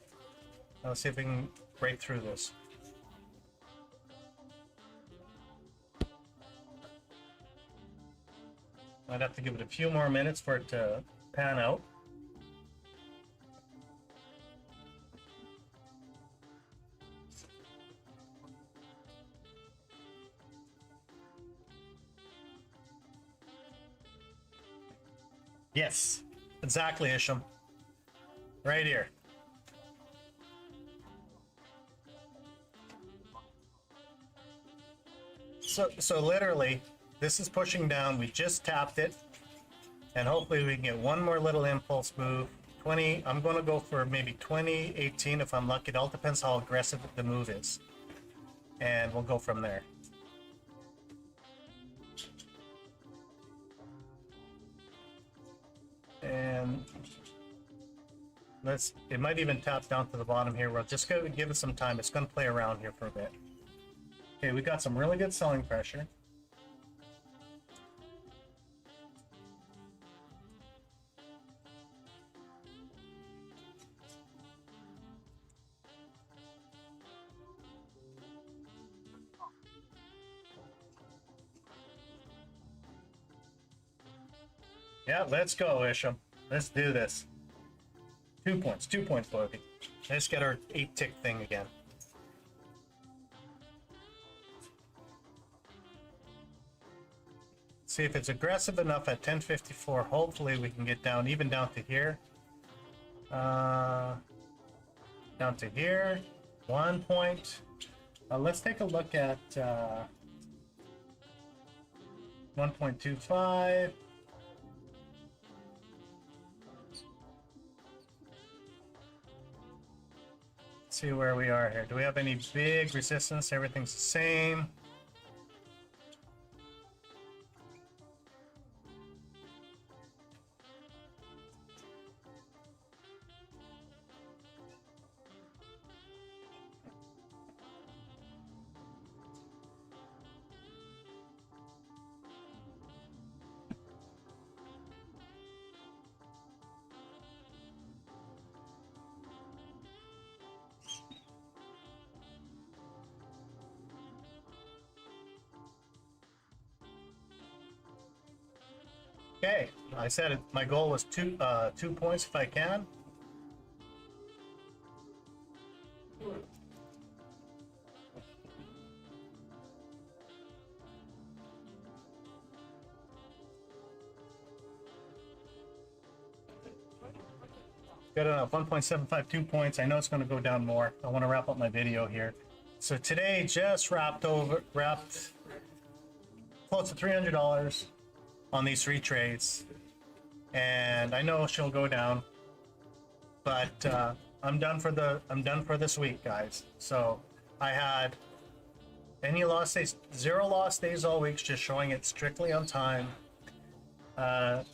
Let's see if we can break through this. I'd have to give it a few more minutes for it to pan out. Yes, exactly, Isham. Right here. So literally, this is pushing down. We just tapped it, and hopefully we can get one more little impulse move. 20. I'm going to go for maybe 20, 18 if I'm lucky. It all depends how aggressive the move is, and we'll go from there. And it might even tap down to the bottom here. We'll just go give it some time. It's going to play around here for a bit. Okay, we got some really good selling pressure. Yeah, let's go, Isham. Let's do this. 2 points, Bobby. Let's get our 8-tick thing again. See if it's aggressive enough at 1054. Hopefully we can get down, even down to here. Down to here. 1 point. Let's take a look at 1.25. See where we are here. Do we have any big resistance? Everything's the same. Okay, I said it, my goal was 2 points if I can. Good enough. 1.752 points. I know it's going to go down more. I want to wrap up my video here. So today just wrapped close to $300 on these 3 trades, and I know she'll go down, but I'm done for this week, guys. So I had any lost days, 0 lost days all week, just showing it strictly on time.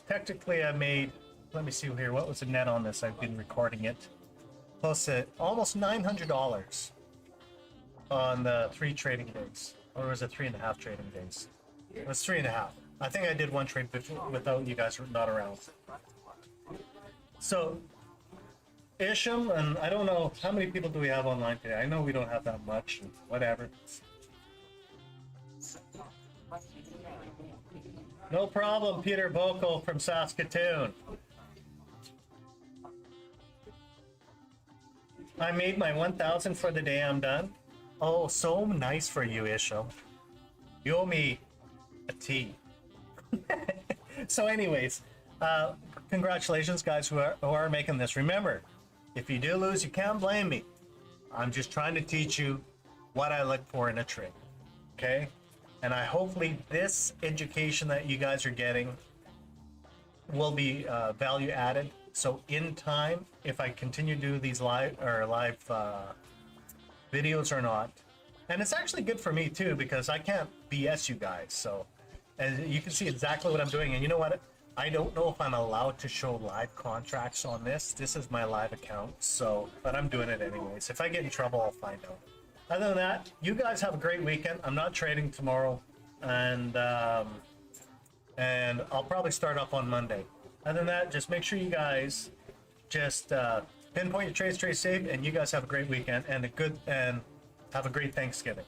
Technically I made, let me see here, what was the net on this? I've been recording it. Close to almost $900 on the 3 trading days. Or was it 3.5 trading days? It was 3.5. I think I did 1 trade without you guys not around. So, Isham, and I don't know, how many people do we have online today? I know we don't have that much, whatever. No problem, Peter Boko from Saskatoon. I made my 1,000 for the day. I'm done. Oh, so nice for you, Isham. You owe me a tea. So anyways, congratulations, guys, who are making this. Remember, if you do lose, you can't blame me. I'm just trying to teach you what I look for in a trade. Okay? And hopefully this education that you guys are getting will be value added. So in time, if I continue to do these live videos or not, and it's actually good for me too, because I can't BS you guys. So as you can see exactly what I'm doing. And you know what? I don't know if I'm allowed to show live contracts on this. This is my live account. So, but I'm doing it anyways. If I get in trouble, I'll find out. Other than that, you guys have a great weekend. I'm not trading tomorrow, and I'll probably start up on Monday. Other than that, just make sure you guys just pinpoint your trades, trade safe, and you guys have a great weekend and have a great Thanksgiving.